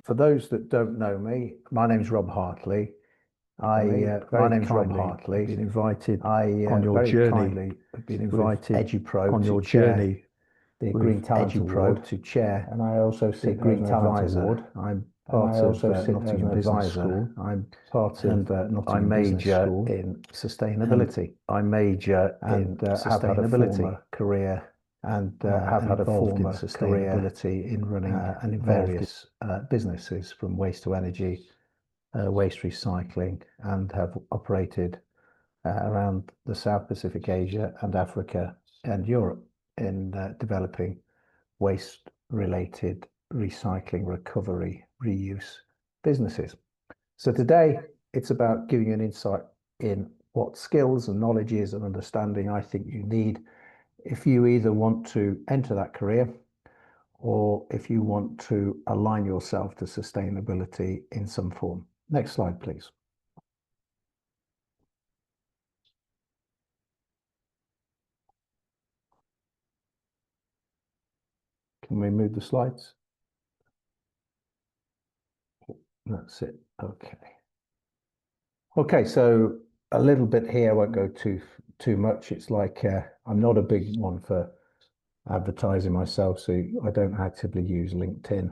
for those that don't know me, my name's Rob Hartley. My name's Rob Hartley. Been invited on your very journey. kindly been invited Edupro on your to chair journey the Green Talent Award, to chair and I also the sit Green as an Talent advisor. Award. I'm And part I of also sit as Nottingham an Business advisor. School. I'm part and of I Nottingham Business major School, in sustainability. I major in and have had a sustainability former career, and have had a involved in former career sustainability in running and various businesses from waste to energy, waste recycling, and have operated around the South Pacific, Asia, and Africa and Europe in developing waste-related recycling, recovery, reuse businesses. So today, it's about giving you an insight in what skills and knowledges and understanding I think you need if you either want to enter that career or if you want to align yourself to sustainability in some form. Next slide, please. Can we move the slides? That's it. Okay. Okay, so a little bit here, I won't go too much. It's like I'm not a big one for advertising myself, so I don't actively use LinkedIn.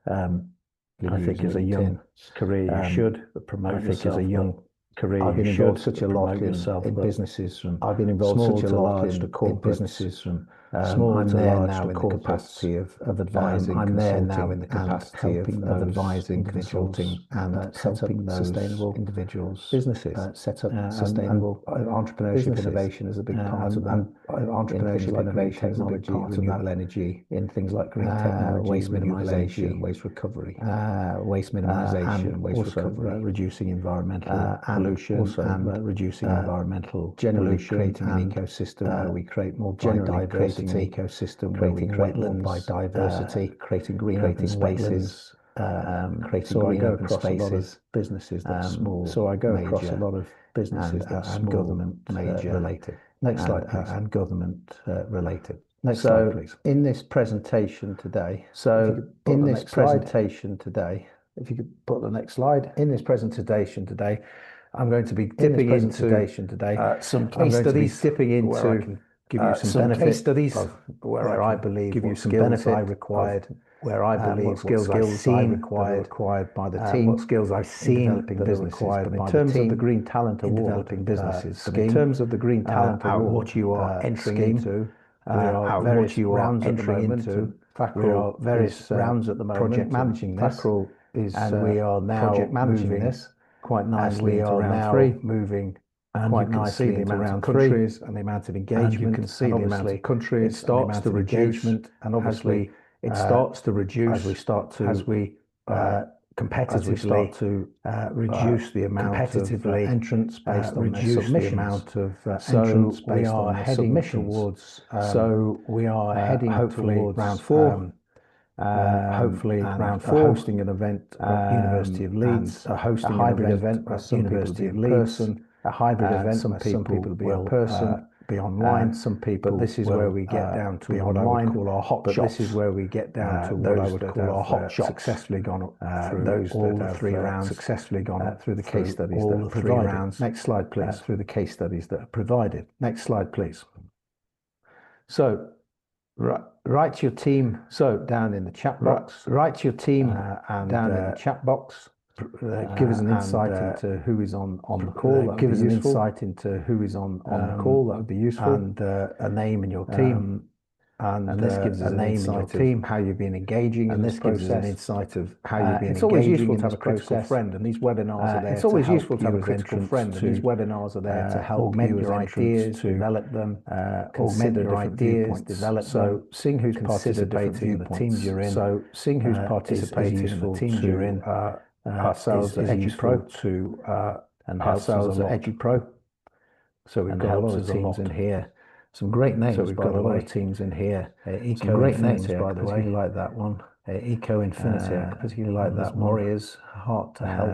I think as a young career you should promote yourself. As a young career, I've been involved such a lot in businesses from I've been involved such a lot in corporate businesses from small to large now in the capacity of advising. I'm there now in the capacity of advising, consulting, and helping those sustainable individuals businesses set up sustainable entrepreneurship innovation is a big part of that. Entrepreneurship innovation is a big part of renewable energy in things like green technology, waste minimization, waste recovery, waste minimization, waste recovery, reducing environmental pollution, and reducing environmental generally creating an ecosystem where we create more biodiversity, an ecosystem where we create more biodiversity, creating green open spaces, creating green open spaces, businesses that small. So I go across a lot of businesses that are government major related. Next slide, please. And government related. Next slide, please. In this presentation today, if you could put the next slide. In this presentation today, I'm going to be dipping into some case studies, dipping into give you some benefit case studies where I believe give you some benefit I required, where I believe skills I've seen required by the team, what skills I've seen developing businesses. But in terms of the Green Talent Award, developing businesses scheme, in terms of the Green Talent Award, what you are entering into, there are various rounds at the moment. In fact, we are various rounds at the moment. Project managing this, and we are now project managing this quite nicely into round 3, moving quite nicely into round 3, and the amount of engagement. And you can see the amount of countries. It starts to reduce, and obviously it starts to reduce as we start to competitively start to reduce the amount of entrants based on their submissions. The amount of entrants based on their submissions. Towards, so we are heading towards round 4. Hopefully round 4, hosting an event at University of Leeds, hosting a hybrid event at University of Leeds, a hybrid event. Some people will be in person, be online. Some people. But this is where we get down to what I would call our hot shots. This is where we get down to what I would call our hot shots. Successfully gone through those all the 3 rounds. Successfully gone through the case studies that are provided. Next slide, please. Through the case studies that are provided. Next slide, please. So. Write your team. So down in the chat box, write your team down in the chat box. Give us an insight into who is on the call. Give us an insight into who is on the call. That would be useful. And a name in your team. And this gives us a name in your team, how you've been engaging in this process. Gives us an insight of how you've been engaging. It's always useful to have a critical friend, and these webinars are there. It's always useful to have a critical friend, and these webinars are there to help augment your ideas, to develop them, augment your ideas, develop them. So seeing who's participating in the teams you're in. So seeing who's participating in the teams you're in. Ourselves at Edupro and ourselves at Edupro. So we've got a lot of teams in here. Some great names. So we've got a lot of teams in here. Some great names, by the way. I particularly like that one. Eco Infinity. I particularly like that. Warriors, Heart to Help.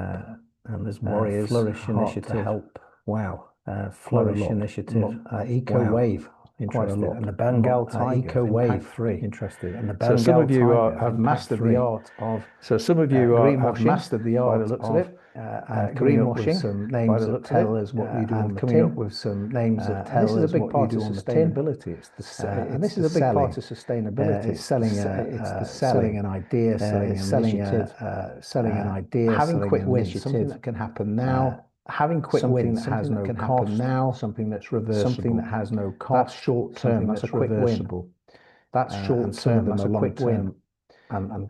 And there's Warriors, Flourish Initiative. To Help. Wow. Flourish Initiative. Eco Wave. interested, and the Bengal Tiger, Eco Wave 3, interested, and the so some of you have mastered the art of have mastered the art by the looks of it, and greenwashing, some by names the that looks tell of it, us what you do on and the coming tin. up with some names that And this tell is a us big what you part do of on the tin. sustainability. And this is a big part of sustainability. It's selling selling an idea, selling an initiative, selling an idea, having selling quick an wins, initiative. something that can happen now. Having quick wins, something that can happen now, something that's reversible, something that has no cost, that's short term, that's a quick win. That's short term, that's a quick win. And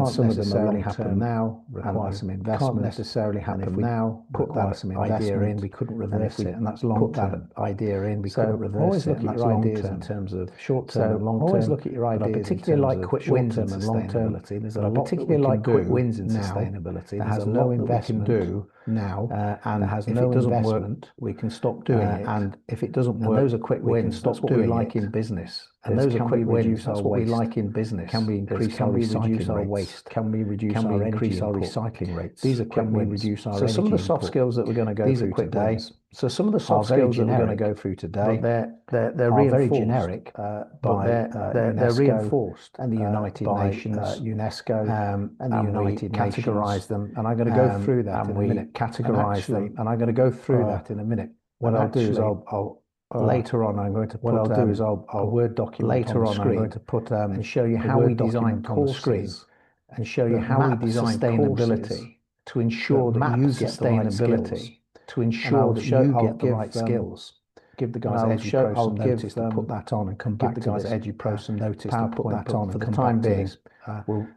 Some of them are long happen now, require some investment. Can't necessarily happen now. Put that idea in, we couldn't reverse it, and that's long term. Put that idea in, we couldn't couldn't reverse reverse it, it, and that's your long ideas term. in terms of short term and long term. Always look at your ideas. I particularly like quick wins in sustainability. There's a lot that we can do quick wins in sustainability. There has no investment we can do now, and there has if no it doesn't investment, work, we can stop doing it. And if it doesn't And work, those are quick we can wins. stop That's what doing we like it. in business. And those are Can quick we wins. reduce That's our what we waste? like in business. Can we increase our waste? Can we reduce our recycling rates? These are quick wins. Reduce our So some of the soft input? skills that we're going to go These are through quick today. wins. So some of the soft very skills that we're going to generic, go through today, they're are very reinforced, generic, but they're reinforced and the United by Nations, UNESCO, and the United Nations, categorize them, and I'm going to go through that in a minute. Categorize them, and I'm going to go through that in a minute. What I'll do is I'll later on, I'm going to put a Word document later on, I'm going to put and show you a how we Word design document on the screen courses, and show you how we map design sustainability courses to ensure that that map you get the right skills, sustainability, to ensure that you get the right skills. Give the guys I'll Edupro I'll some give notice to put that on and come give back the to guys this. Edupro some notice to put PowerPoint, that on, for and the come time back to being, this.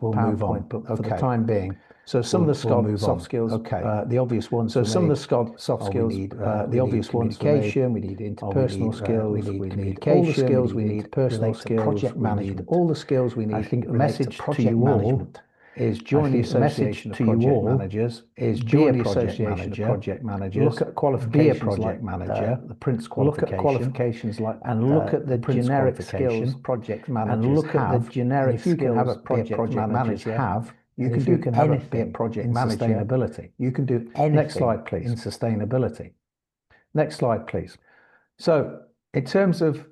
we'll move on. But For the okay. time being, So some of the move soft on. skills, Okay. the obvious ones. So for some me, of the soft skills, we need, the obvious ones for me, communication, we need interpersonal skills, we need all the communication, skills we we need, need personal skills, project we need management, all the skills we need. I think the relate message to to project you all management is join the association of to you project all managers, is join be the a project association manager, of project managers, look at qualifications be a project like, manager, the Prince look at qualification, qualifications like and look at the Prince generic skills project managers and look have. at the generic And if you can have a skills project manager have, you can do be anything a project in manager. sustainability. You can do anything. Next slide, please. In sustainability. Next slide, please. So, in terms of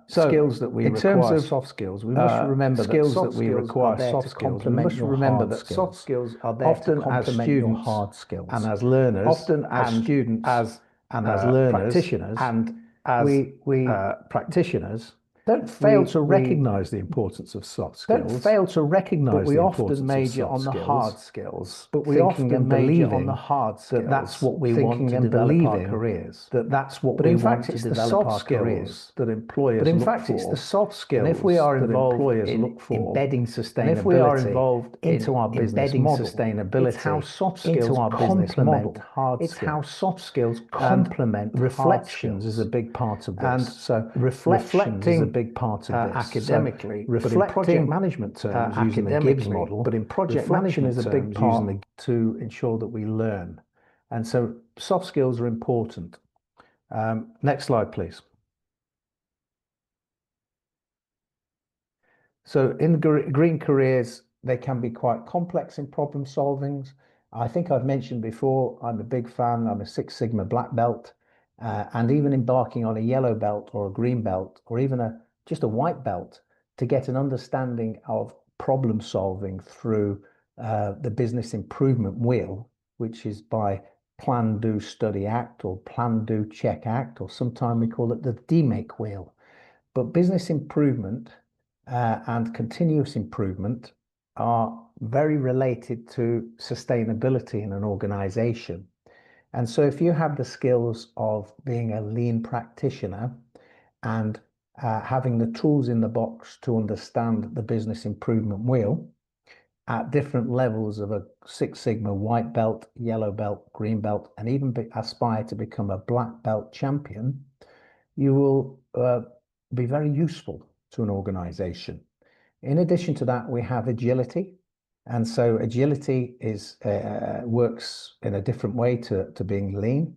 skills that we require, soft skills, we must remember skills that we require soft skills. We must remember that soft skills are there often to complement your students hard skills, and as learners, often as students, as learners, practitioners, and as we practitioners. don't fail to recognize the importance of soft skills. Don't fail to recognize but we the often importance major of soft on the skills, hard skills. But we thinking often and major believing on the hard skills. that that's what we thinking want to and develop our believing careers. That that's what But we in want fact, to it's the develop soft our skills careers. that employers But in look fact, for. it's the soft skills. And if we are that involved employers in look for, embedding and if we are sustainability involved into our business embedding model, sustainability it's how soft skills into our business model. complement hard It's skills. how soft skills And complement reflections hard is a skills. big part of this. And so reflections is a reflecting big part of this. academically, so but in project reflecting management terms, using the academically, Gibbs model, but in project reflection management is a big terms, part using to ensure that we learn. And so soft skills are important. Next slide, please. So in green careers, they can be quite complex in problem solving. I think I've mentioned before, I'm a big fan. I'm a Six Sigma black belt, and even embarking on a yellow belt or a green belt, or even just a white belt, to get an understanding of problem solving through the business improvement wheel, which is by Plan, Do, Study, Act, or Plan, Do, Check, Act, or sometimes we call it the DMAKE wheel. But business improvement and continuous improvement are very related to sustainability in an organization. And so if you have the skills of being a lean practitioner and having the tools in the box to understand the business improvement wheel at different levels of a Six Sigma white belt, yellow belt, green belt, and even aspire to become a black belt champion, you will be very useful to an organization. In addition to that, we have agility. And so agility works in a different way to being lean.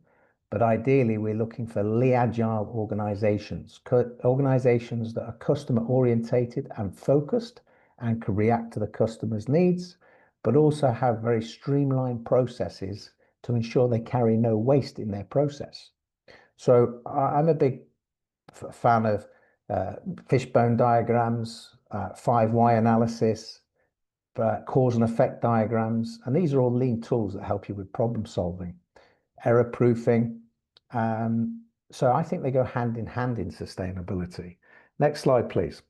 But ideally, we're looking for agile organizations, organizations that are customer orientated and focused and can react to the customer's needs, but also have very streamlined processes to ensure they carry no waste in their process. So I'm a big a fan of fishbone diagrams, 5 why analysis, cause and effect diagrams, and these are all lean tools that help you with problem solving, error proofing. So I think they go hand in hand in sustainability. Next slide, please.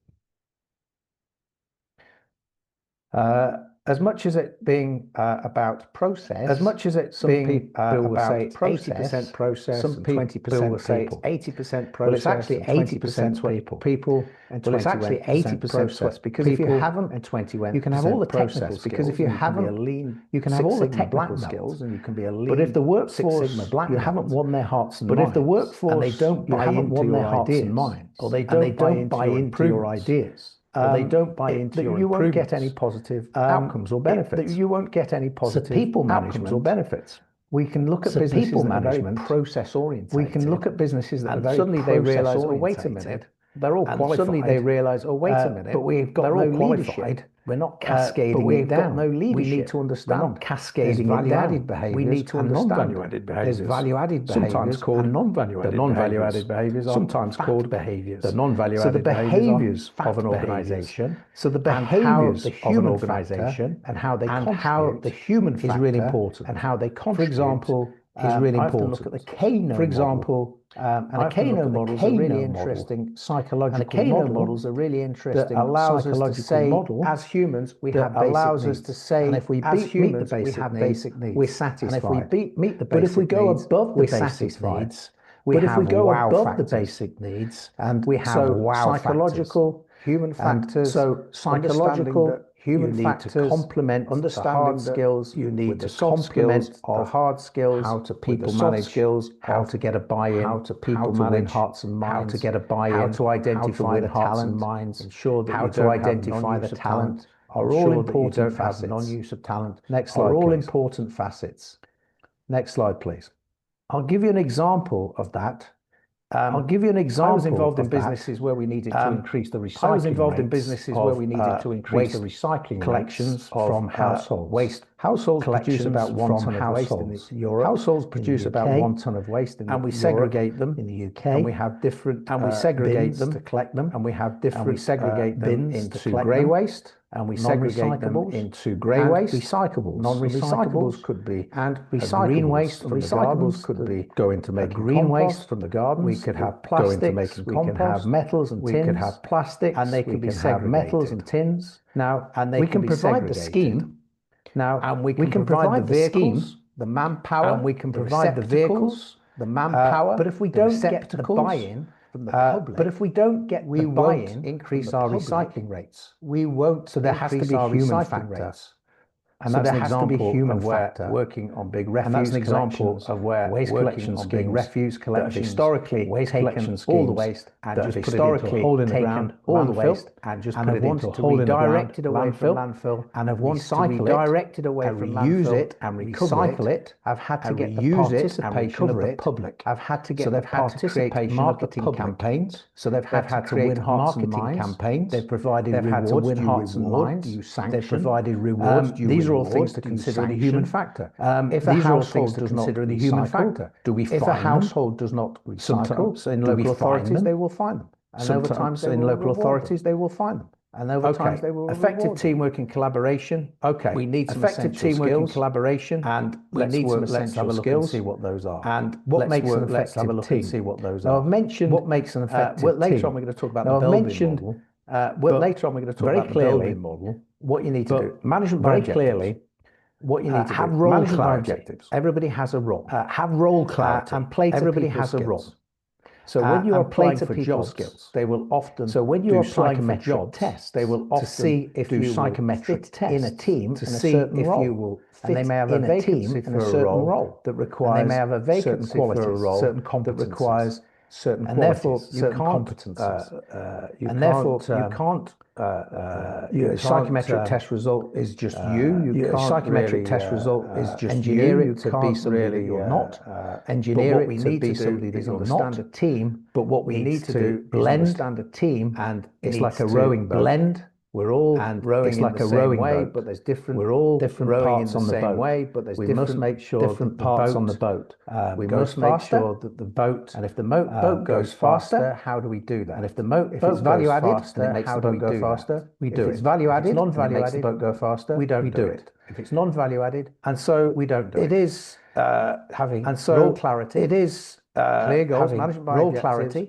As much as it being about process, some people will say it's 80% process, some 20% will say it's 80% process, but it's actually 80% people, and 20% process. Because if you haven't, and 20%, you can have all the technical skills. Because if you haven't, you can have all the technical skills, and you can be a lean. But if the workforce, you haven't won their hearts and minds. But if the workforce, and they don't buy into your ideas, or they don't buy into your ideas. They don't buy into your improvements. You won't get any positive outcomes or benefits. You won't get any positive people management or benefits. We can look at businesses that are very process oriented. We can look at businesses that are very suddenly they realize, oh wait a minute, they're all qualified. Suddenly they realize, oh wait a minute, but we've got no leadership. We're not cascading it down. No leadership. We need to understand. We're not cascading value-added behaviors. We need to understand non-value-added behaviors. There's value-added behaviors, sometimes called non-value-added. The non-value-added behaviors are sometimes called behaviors. The non-value-added behaviors of an organization. So the behaviors of an organization and how they contribute, the human factor is really important. And how they contribute, for example, is really important. I have to look at the Kano, for example. And a Kano model is a really interesting psychological model that allows us to say, as humans, we have basic needs. And if we meet the basic needs, we're satisfied. And if we meet the basic needs, but if we go above the basic needs, we have wow factors. And we have wow psychological, human factors. So psychological, human factors to complement the hard skills. You need to complement the hard skills, how to people manage skills, how to get a buy-in, how to people manage hearts and minds, how to get a buy-in, how to identify the hearts and minds, ensure that how to identify the talent are all important facets. Non-use of talent. Next slide, are all important facets. Next slide, please. I'll give you an example of that. I'll give you an example. I was involved in businesses where we needed to increase the recycling. I was involved in businesses where we needed to increase the recycling collections from household waste. Households produce about 1 ton of waste in Europe. Households produce about 1 ton of waste in Europe. And we segregate them in the UK. And we have different and we segregate them to collect them. And we have different and we segregate them into grey waste. And we segregate them into grey waste, recyclables. Non-recyclables could be and green waste from recyclables could be go into making green waste from the gardens. We could have plastics. We can have metals and tins. We could have plastics, and they could be segregated. Metals and tins. Now, and we can provide the scheme. Now, and we can provide the vehicles, the manpower, and we can provide the vehicles, the manpower. But if we don't get the buy-in from the public, but if we don't get the buy-in, increase our recycling rates. We won't. So there has to be human factors. And that's an example of where working on big refuse, and that's an example of where waste collection on big refuse collections historically waste collection all the waste and just historically hole in the ground, all the waste and just put it into a hole in the ground, away from landfill, and have wanted to redirect it away from landfill, it and recycle it. I've had to get the participation of the public. I've had to get the participation marketing campaigns. So they've had to win hearts and minds. Campaigns. They've provided rewards. They've had to win hearts and minds. They've provided rewards. These are all things to consider the human factor. If a household does not consider the human factor, do we find them? If a household does not recycle, in local authorities they will find them. And over time, in local authorities they will find them. And over time they will effective teamwork and collaboration. Okay, we need some effective teamwork and collaboration, and we need some essential skills. See what those are. And what makes an effective team? See what those are. I've mentioned what makes an effective team. Later on, we're going to talk about the building model. Later on, we're going to talk about the building model. What you need to do, management very clearly. What you need to have role clarity. Everybody has a role. Have role clarity and play to everybody has a role. So when you are applying for job skills, they will often. So when you are applying for job tests, they will often to see if you psychometric tests in a team to see if you will fit in a team in a certain role that requires. They may have a vacancy for a role, certain competencies that requires certain qualities, and therefore you can't. And therefore you can't. Psychometric test result is just you. You can't psychometric test result is just engineer it to be somebody you're not. Engineer it to be somebody that you're not. A team, but what we need to do blend understand a team, and it's like a rowing boat. Blend We're all rowing in the same way, but there's different. We're all different parts on the boat. We must make sure different parts on the boat. We must make sure that the boat, and if the boat goes faster, how do we do that? And if the boat goes faster, and it makes the boat go faster, we do it. If it's value added, non-value added, makes the boat go faster, we don't do it. If it's non-value added, and so we don't do it. It is having role clarity. It is clear goals, management by role clarity,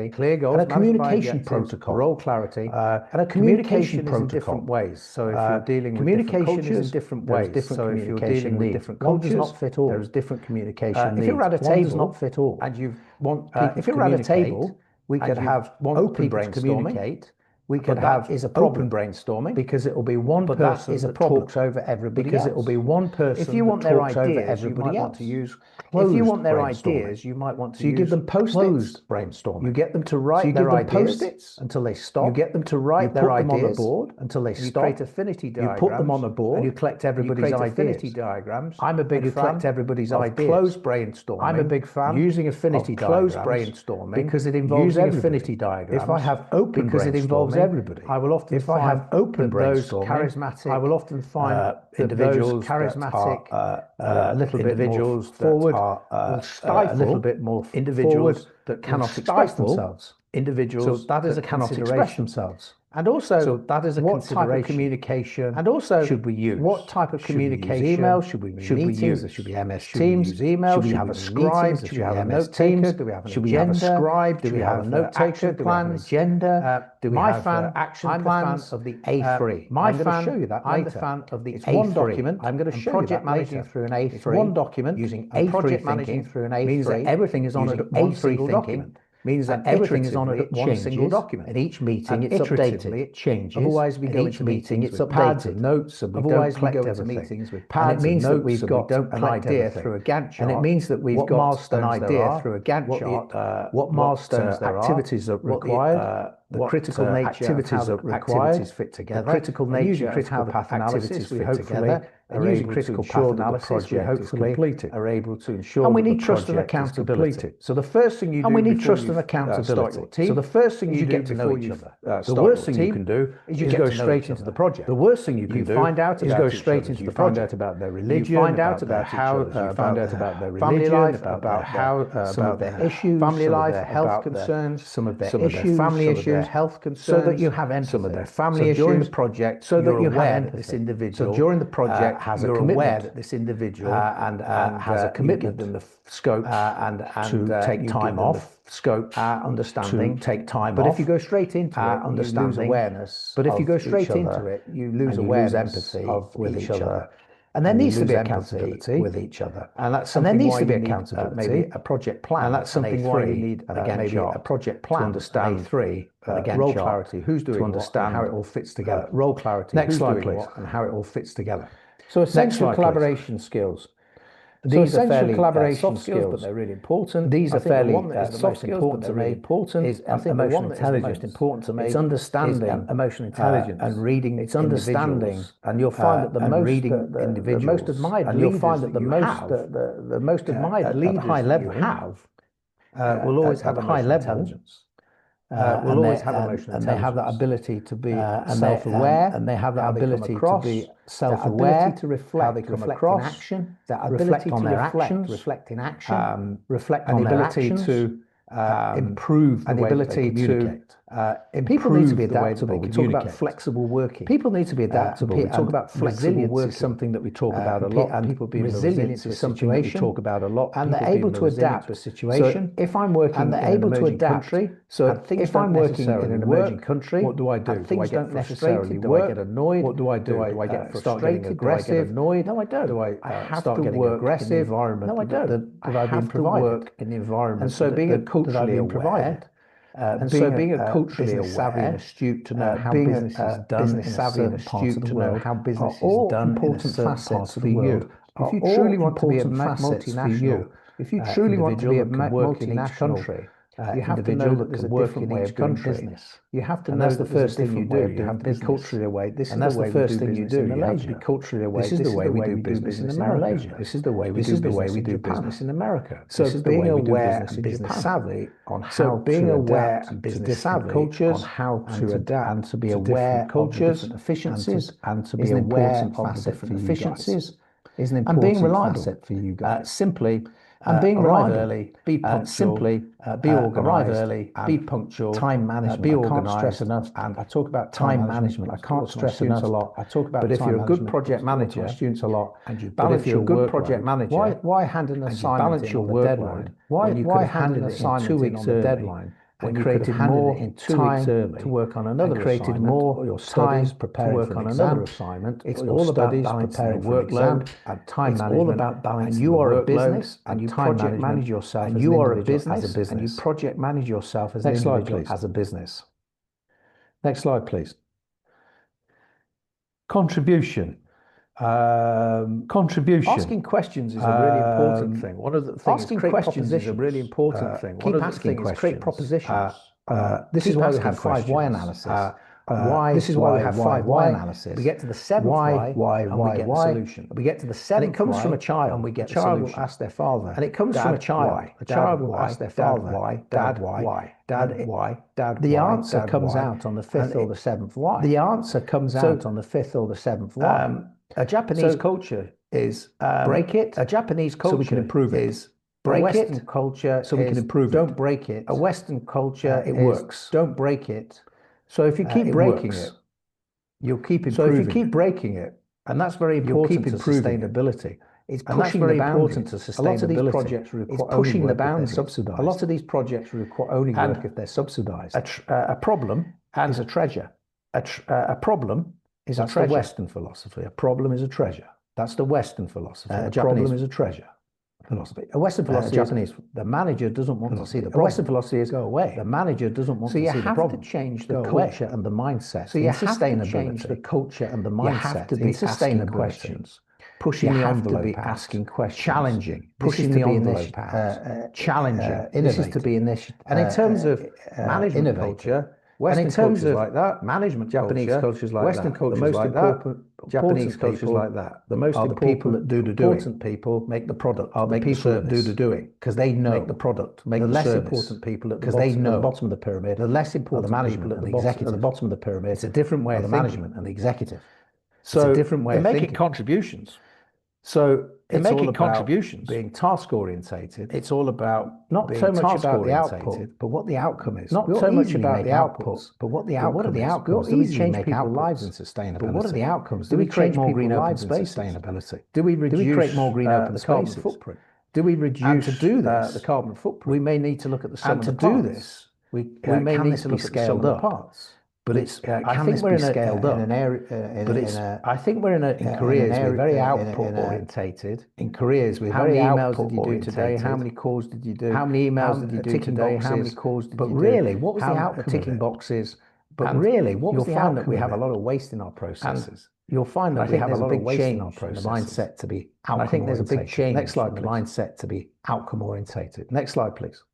clear goals, and a communication protocol, role clarity, and a communication protocol in different ways. So if you're dealing with different cultures, is in different ways. So if you're dealing with different cultures, not fit all. There's different communication needs. If you're at a table, not fit all, and you want if you're at a table, we could have open brainstorming. We could have open brainstorming because it will be one person that talks over everybody else. Because it will be one person. If you want their ideas, you might want to use closed brainstorming. If you want their ideas, you might want to use. So you give them post-its brainstorming. You get them to write their ideas post-its until they stop. You get them to write their ideas on the board until they stop. You create affinity diagrams. You put them on a board and you collect everybody's ideas. Affinity diagrams. I'm a big fan. You collect everybody's ideas. Closed brainstorming. I'm a big fan using affinity diagrams. Closed brainstorming because it involves affinity diagrams. If I have open because it involves everybody. I will often find I have open brainstorming, charismatic. I will often find individuals charismatic, a little bit individuals forward, will stifle a little bit more individuals that cannot express themselves. Individuals so that is a cannot express themselves. And also, so that is a what type of communication? And also, should we use? What type of communication? Email? Should we use meetings? Should we MS Teams? Should we use email? Should we have a scribe? Should we have a note taker? Do we have an agenda? Should we have a scribe? Do we have a note taker? Do we have an agenda? Do we have action plans of the A3? I'm going to show you that later. I'm the fan of the A3. It's one document. I'm going to show you that later. Through an A3. It's one document using A3 project managing through an A3 means that everything is on one single document. Means that everything is on one single document. At each meeting, it's updated. It changes. Otherwise, we go into meetings, it's updated. Notes, and otherwise we go into meetings with pads. And it means that we've got an idea through a Gantt chart. And it means that we've got an idea through a Gantt chart. What milestones there are, activities are required. The critical nature activities are required. Activities fit together. The critical nature of how the path analysis we hopefully are using critical path analysis we hopefully are able to ensure. And we need trust and accountability. So the first thing you do, and we need trust and accountability. So the first thing you get to know each other. The worst thing you can do is you go straight into the project. The worst thing you can do find out is go straight into the project. Find out about their religion. Find out about how you find out about their family life, about how some of their issues, family life, their health concerns, some of their issues, family issues. Health concerns, so that you have empathy. Some of their family issues during the project, so that you have empathy. This individual. So during the project, has a commitment that this individual and has a commitment in the scope to take time off. Scope, understanding, to take time off. But if you go straight into it, understanding, you lose awareness. But if you go straight into it, you lose awareness, empathy with each other. And there needs to be accountability with each other. And that's something there needs to be accountability. Maybe a project plan. And that's something why you need maybe a project plan to understand A3, role clarity, who's doing to understand how it all fits together. Role clarity, next slide please, and how it all fits together. So essential collaboration skills. These are fairly soft skills, but they're really important. These are fairly soft skills, but they're really important. Is emotional intelligence most important to me? It's understanding emotional intelligence and reading. It's understanding, and you'll find that the most reading individuals, the most admired, and you'll find that the most admired leaders at high level have will always have a high level intelligence. Will always have emotional intelligence. And they have that ability to be self-aware, and they have that ability to be self-aware, to reflect, how they come across, action, that ability to reflect in action, reflect on their actions, to improve the way they communicate. People need to be adaptable. We talk about flexible working. People need to be adaptable. We talk about flexible work is something that we talk about a lot. And people being resilient is something that we talk about a lot. And they're able to adapt to a situation. If I'm working in an emerging country, so if I'm working in an emerging country, what do I do? Things don't necessarily work. Do I get annoyed? What do I do? Do I get frustrated? Aggressive? Annoyed? No, I don't. Do I have to work in the environment? No, I don't. I have to work in the environment. And so being a culturally aware. And so being a culturally savvy and astute to know how business is done in savvy and astute to know how business is done important facets for you. If you truly want to be a multinational, if you truly want to be a multinational country, You have to know that there's a different way of doing business. You have to know that's the first thing you do. You have to be culturally aware. This is the way we do business in Malaysia. You have to be culturally aware. This is the way we do business in Malaysia. This is the way we do business in America. So being aware and business savvy on how being aware and business savvy cultures, on how to adapt and to be aware of different efficiencies and to be aware of different efficiencies is an important facet for you guys. Simply. And being arrive early, be punctual, be organised, arrive early, be punctual, time management, be organised. I can't stress enough, and I talk about time management. I can't stress enough a lot. I talk about, but if you're a good project manager, students a lot, and you balance your good project manager, why hand an assignment in on the deadline? Why hand an assignment 2 weeks on the deadline? And created more in 2 weeks early to work on another created more your studies preparing for another assignment. It's all about preparing for workload and time management. It's all about balancing. And you are a business and you project manage yourself. And you are a business and you project manage yourself as an individual as a business. Next slide, please. Contribution. Asking questions is a really important thing. One of the things asking questions is a really important thing. One of the things is create propositions. This is why we have 5 why analysis. This is why we have 5 why analysis. We get to the 7th why, and we get the solution. We get to the 7th, and it comes from a child, and we get the solution. Will ask their father, and it comes from a child. A child will ask their father, why, dad, why, dad, why, dad. The answer comes out on the 5th or the 7th why. The answer comes out on the 5th or the 7th why. A Japanese culture is break it. A Japanese culture so we can improve it. Is break it. A Western culture so we can improve it. Don't break it. A Western culture it works. Don't break it. So if you keep breaking it, you'll keep improving. So if you keep breaking it, and that's very important to sustainability. It's pushing the boundary. A lot of these projects require pushing the boundary. Subsidized. A lot of these projects require only work if they're subsidized. A problem is a treasure. A problem is a treasure. That's the Western philosophy. A problem is a treasure. That's the Western philosophy. A problem is a treasure. Philosophy. A Western philosophy Japanese. The manager doesn't want to see the problem. Western philosophy is go away. The manager doesn't want to see the problem. So you have to change the culture and the mindset. So you have to change the culture and the mindset. You have to be asking questions, pushing the envelope, asking questions, challenging, pushing the envelope, challenging. This is to be initiative. And in terms of management culture. Western cultures like that, management Japanese cultures like Western cultures like that, Japanese cultures like that. The most important people that do the doing. Important people make the product. Are the people that do the doing because they know make the product. Make the less important people because they know the bottom of the pyramid. The less important the management and the executive at the bottom of the pyramid. It's a different way of the management and the executive. So it's a different way of making contributions. So it's making contributions, being task orientated. It's all about not so much about the output, but what the outcome is. Not so much about the outputs, but what the outcome is. What are the outcomes? Do we change people's lives in sustainability? But what are the outcomes? Do we create more green open spaces? Sustainability. Do we create more green open spaces? Carbon footprint. Do we reduce and to do this, the carbon footprint? We may need to look at the sum of the parts. And to do this, we may need to look at the sum of the parts. But it's. I think we're scaled up. I think we're in careers we're very output orientated. In careers we're very output orientated. How many emails did you do today? How many calls did you do? How many emails did you do today? How many calls did you do? But really, what was the outcome? Ticking boxes. But really, what was the outcome? You'll find that we have a lot of waste in our processes. You'll find that we have a lot of waste in our processes. The mindset to be outcome orientated. I think there's a big change. Next slide, please. Mindset to be outcome orientated. Next slide, please.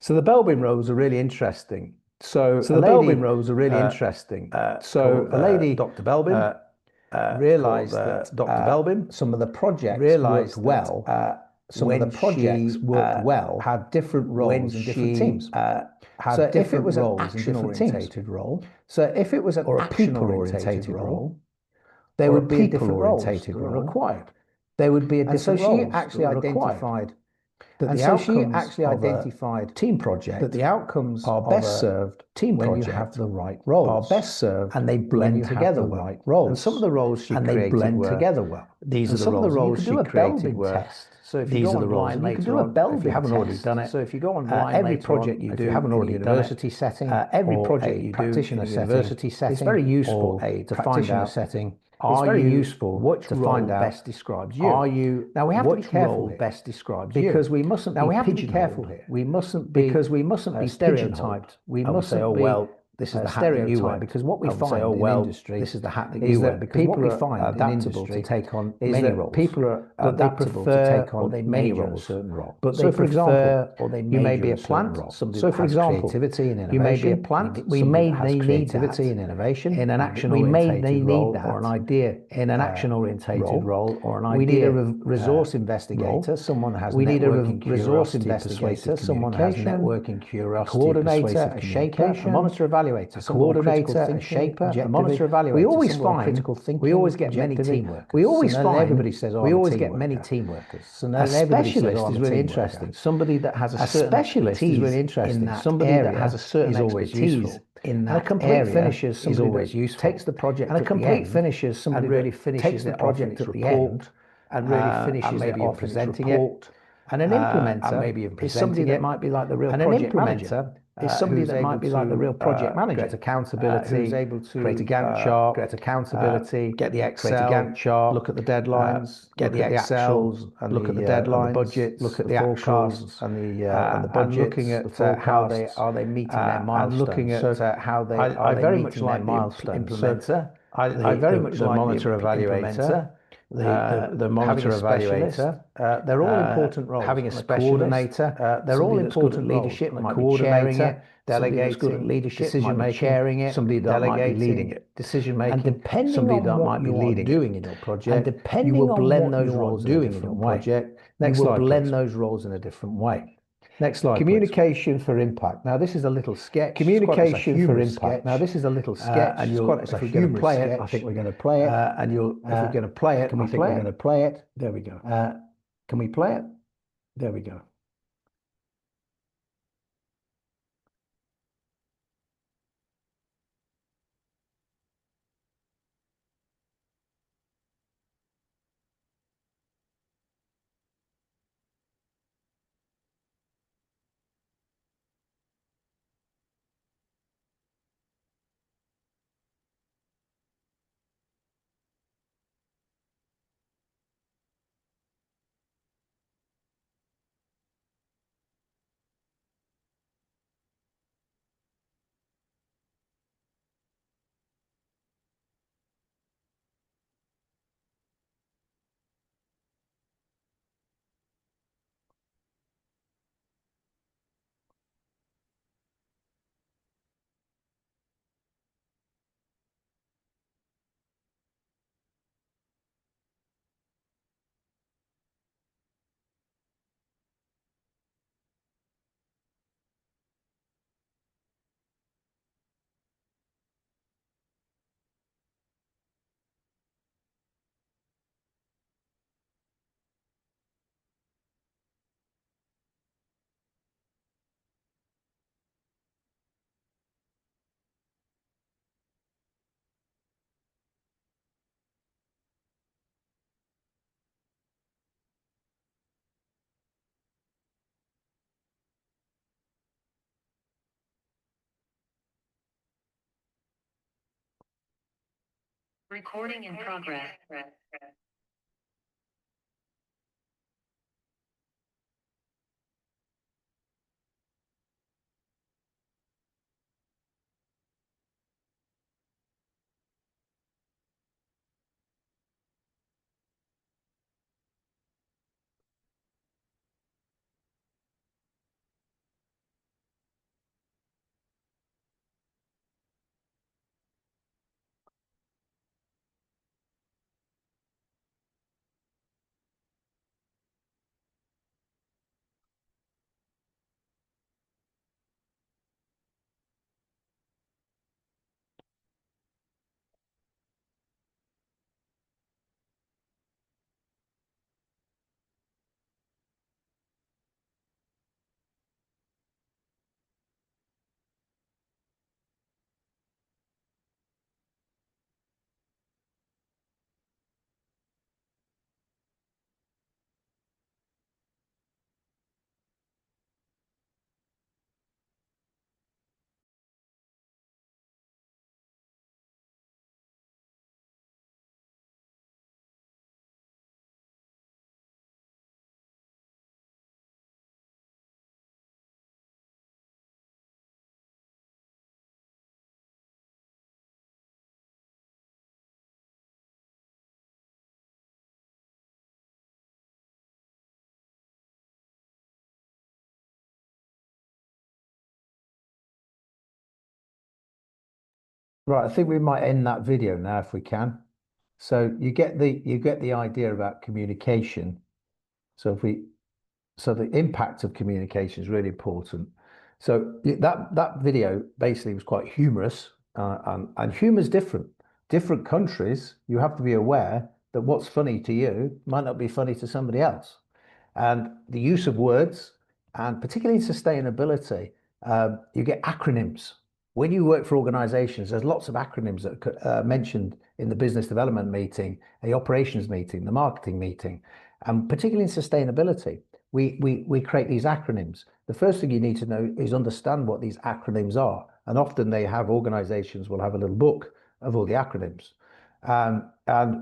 So the Belbin roles are really interesting. So the Belbin roles are really interesting. So a lady, Dr. Belbin, realized that Dr. Belbin, some of the projects worked well. Some of the projects worked well, had different roles and different teams. So if it was an action-orientated role, so if it was an people-orientated role, there would be a different roles required. There would be a different role. So she actually identified that the outcomes team project, that the outcomes are best served team when project, you have the right roles are best served and they blend together well. Right roles. And some of the roles she created they blend together well. These are the roles she created were. So if you go online later, you can do a Belbin if you haven't already done it. So if you go online every project you do, if you haven't already university setting, every project you do practitioner university setting, it's very useful to find out setting. It's very useful to find out best describes you. Are you now? We have to be careful. Best describes you because we mustn't. Now we have to be careful here. We mustn't be because we mustn't be stereotyped. We mustn't say, oh well, this is the hat that you wear, because what we find in industry, this is the hat that you wear, because what we find in industry to take on many roles. People are adaptable to take on many roles, certain role. But so, for example, you may be a plant. So, for example, creativity and innovation. You may be a plant. We may need creativity and innovation in an action-orientated role or an idea in an action-orientated role or an idea. We need a resource investigator. Someone has networking curiosity, someone has networking curiosity, coordinator, a shaper, a monitor evaluator, a coordinator, a shaper, a monitor evaluator. We always find critical thinking. We always get many team workers. We always find everybody says, "Oh, we always get many team workers." So a specialist is really interesting. Somebody that has a specialist is really interesting. Somebody that has a certain expertise in that area. And a complete finisher is always useful. Takes the project and a complete finisher is somebody really finishes the project at the end and really finishes it off presenting it. And an implementer is somebody that might be like the real project manager. Is somebody that might be like the real project manager. Create accountability, who's able to create a Gantt chart, create accountability, get the Excel, create a Gantt chart, look at the deadlines, get the Excels, and look at the deadlines, the budgets, look at the forecasts, and the budgets, looking at how they are meeting their milestones. And looking at how they are very much like milestones. Implementer. I very much like the monitor evaluator. The monitor evaluator, they're all important roles. Having a coordinator, they're all important leadership, like coordinator, delegating, leadership, decision making, chairing it, somebody that might be leading it, decision making, and depending on what you are doing in your project, and depending you will blend those roles doing in your project. Next slide, blend those roles in a different way. Next slide. Communication for impact. Now this is a little sketch. Communication for impact. Now this is a little sketch. And if we're going to play it, I think we're going to play it. And if we're going to play it, I think we're going to play it. There we go. Can we play it? There we go. Recording in progress. Right, I think we might end that video now if we can. So you get the idea about communication. So the impact of communication is really important. So that video basically was quite humorous, and humor is different. Different countries, you have to be aware that what's funny to you might not be funny to somebody else. And the use of words, and particularly in sustainability, you get acronyms. When you work for organizations, there's lots of acronyms that are mentioned in the business development meeting, the operations meeting, the marketing meeting, and particularly in sustainability, we create these acronyms. The first thing you need to know is understand what these acronyms are. And often organizations will have a little book of all the acronyms. And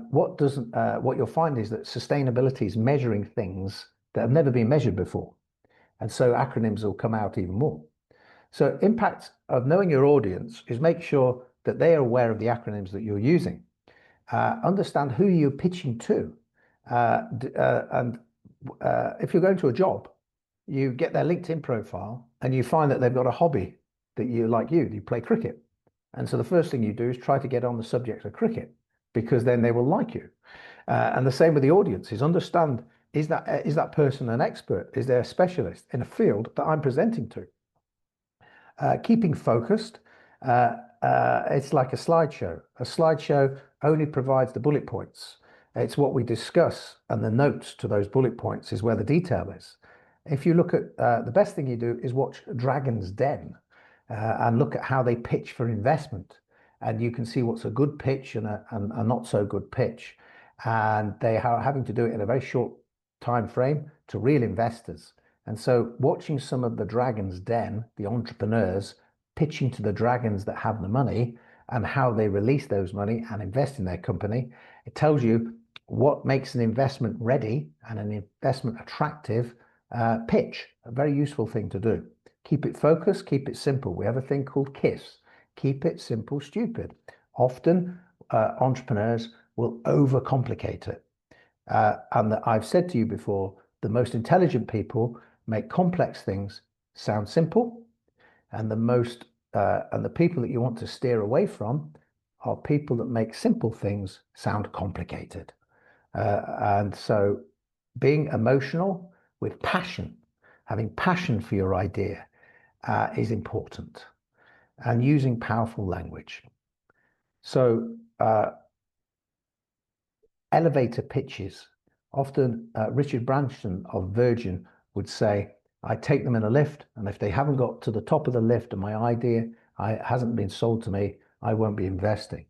what you'll find is that sustainability is measuring things that have never been measured before. And so acronyms will come out even more. So impact of knowing your audience is make sure that they are aware of the acronyms that you're using. Understand who you're pitching to. And if you're going to a job, you get their LinkedIn profile and you find that they've got a hobby that you play cricket. And so the first thing you do is try to get on the subject of cricket, because then they will like you. And the same with the audience is understand, is that person an expert? Is there a specialist in a field that I'm presenting to? Keeping focused, it's like a slideshow. A slideshow only provides the bullet points. It's what we discuss, and the notes to those bullet points is where the detail is. If you look at the best thing you do is watch Dragon's Den and look at how they pitch for investment. And you can see what's a good pitch and a not so good pitch. And they are having to do it in a very short time frame to real investors. And so watching some of the Dragon's Den, the entrepreneurs pitching to the dragons that have the money and how they release those money and invest in their company, it tells you what makes an investment ready and an investment attractive pitch. A very useful thing to do. Keep it focused, keep it simple. We have a thing called KISS. Keep it simple, stupid. Often entrepreneurs will overcomplicate it. And I've said to you before, the most intelligent people make complex things sound simple, and the people that you want to steer away from are people that make simple things sound complicated. And so being emotional with passion, having passion for your idea is important, and using powerful language. So elevator pitches. Often Richard Branson of Virgin would say, I take them in a lift, and if they haven't got to the top of the lift and my idea hasn't been sold to me, I won't be investing.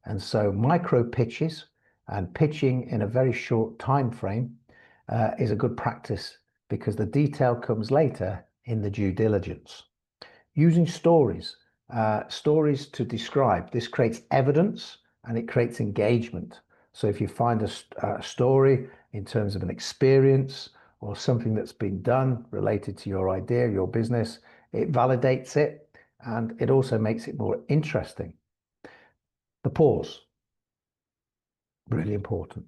And so micro pitches and pitching in a very short time frame is a good practice, because the detail comes later in the due diligence. Using stories to describe. This creates evidence and it creates engagement. So if you find a story in terms of an experience or something that's been done related to your idea, your business, it validates it, and it also makes it more interesting. The pause, really important.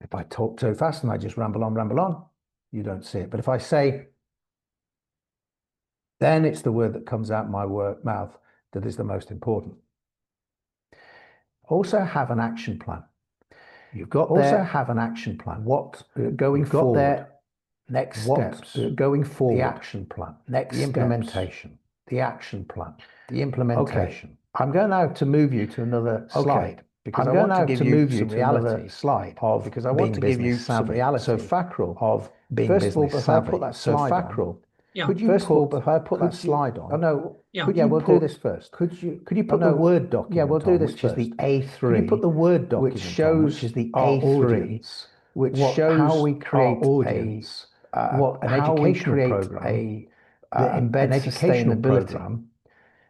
If I talk too fast and I just ramble on, you don't see it. But if I say, then it's the word that comes out my mouth that is the most important. Also have an action plan. You've got have an action plan. What going forward? There next steps. Going forward. The action plan. Next the implementation. Steps. The action plan. The implementation. Okay. I'm going now to move you to another slide, because I want to give you some reality slide of, because I want to give you some reality. So factual of being business savvy. Put that slide on. Yeah. Could you first of all, before I put that slide on? Oh no. Yeah. We'll do this first. Could you put the Word document? Yeah, we'll do this first. Which is the A3. Could you put the Word document, which shows which is the A3, which shows how we create audience, an educational program, the embed sustainability.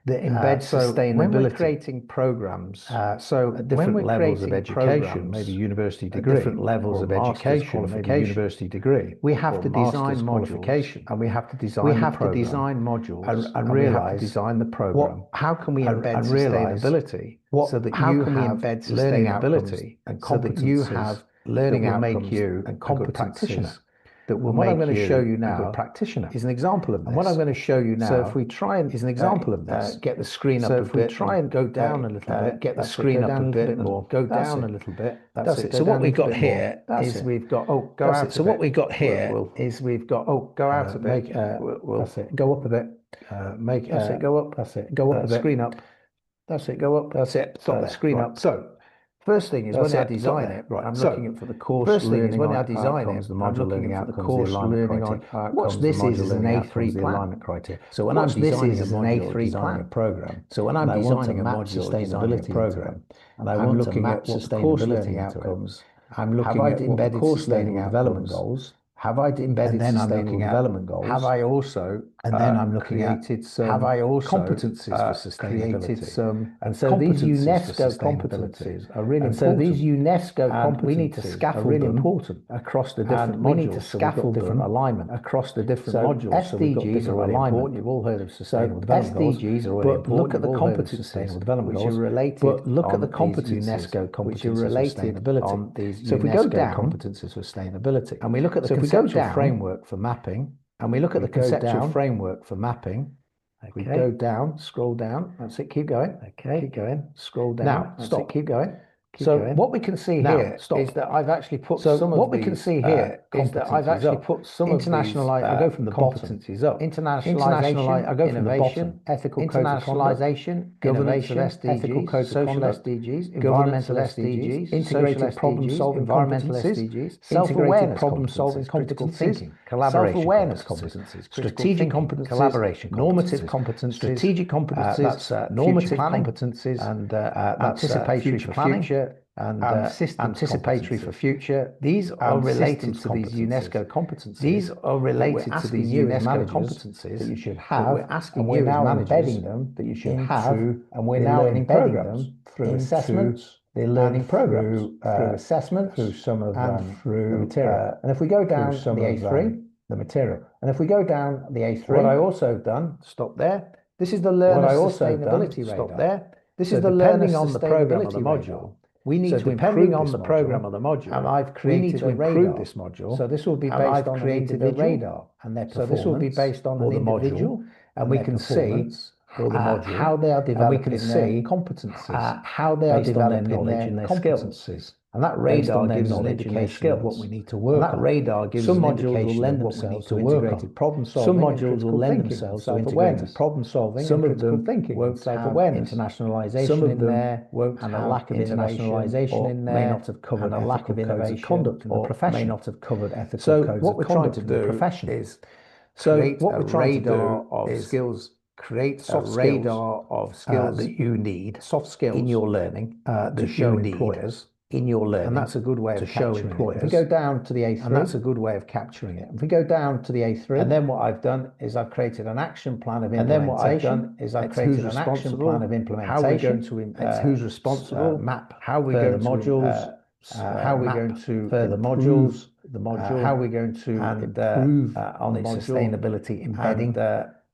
The embed sustainability. When we're creating programs, so at different levels of education, maybe university degree, different levels of education, maybe university degree, we have to design modules, and we have to design. We have to design modules and realize design the program. How can we embed sustainability so that you have learning outcomes and competencies, so that you have learning outcomes make you a good practitioner? that will what make I'm going to show you now a good practitioner is an example of this. And what I'm going to show you now, so if we try and is an example of this. Get the screen up a bit. So if we try and go down a little bit, get the screen up a bit more, go down a little bit. That's it. So what we've got here is we've got go out. So what we've got here is we've got go out a bit. That's it. Go up a bit. That's it. Go up. That's it. Go up a bit. Screen up. That's it. Go up. That's it. Stop there. Screen right. up. So first thing is when I design it, right. I'm so, looking at for the course first thing learning is when I design outcomes, it, the module learning outcomes, the course learning outcomes, what this is an A3 the plan. alignment criteria. So when I'm designing a module, designing a program, so when I'm designing a module, sustainability program, and I want to map sustainability outcomes, I'm looking at embedded course learning development goals. Have I embedded sustainable development goals? Have I also and then I'm looking created some have I also competencies for sustainability? Created some and so these UNESCO competencies are really important. So these UNESCO competencies we need to scaffold really them important across the different modules. We need to scaffold different them alignment across the different modules. SDGs are really important. You've all heard of sustainable development goals. SDGs are really important. Look at the competencies development which are related. But look at the competencies UNESCO competencies which are related on these. So if we go down competencies for sustainability, and we look at the conceptual framework for mapping, and we look at the conceptual framework for mapping. We go down, scroll down. That's it. Keep going. Okay. Keep going. Scroll down. Now, stop. Keep going. So what we can see here is that I've actually put some of what we can see here is that I've actually put some international. I go from the competencies up. Internationalization. I go from the bottom. Ethical internationalization, governance of SDGs, ethical codes of social conduct, SDGs, environmental SDGs, integrated problem solving, environmental SDGs, self-awareness, problem solving, critical thinking, collaboration, self-awareness competencies, strategic competencies, collaboration, normative competencies, strategic competencies, normative competencies, and anticipatory for future, and anticipatory for future. These are related to these UNESCO competencies. These are related to these UNESCO competencies that you should have. We're asking you now embedding them that you should have, and we're now embedding them through assessments, the learning programs, through assessments, through some of through the material. And if we go down the A3, the material. And if we go down the A3, what I also done, stop there. This is the learner sustainability radar. Stop there. This is the learner on the program of the module. We need to depending improve on the program of the module, and I've created a radar. This module. So this will be based on an individual radar and their performance. So this will be based on an individual, and we can see how they are developing, and we can see competencies, how they are developing their knowledge and their competencies. And that radar gives us an indication of what we need to work on. That radar gives some us an modules will lend themselves to integrated problem solving. Some modules will lend themselves to integrated problem solving. Some of them thinking, won't self-awareness. Internationalization some of in them there won't and have a lack of internationalization in there. May not have covered a lack of innovation conduct in the profession. May not have covered ethical so codes what we're trying to do profession is what we're trying to do of skills. Create soft a radar of skills that you need, soft skills in your learning to show employers in your learning, and that's a good way to of show capturing employers. It. If we go down to the A3, and that's a good way of capturing it. If we go down to the A3, and then what I've done is I've created an action plan of implementation. And then what I've done is I've created an action plan of implementation. How we're going to it's who's responsible, map how we're going the modules, how we're going to further modules, the module, how we're going to improve on its sustainability embedding.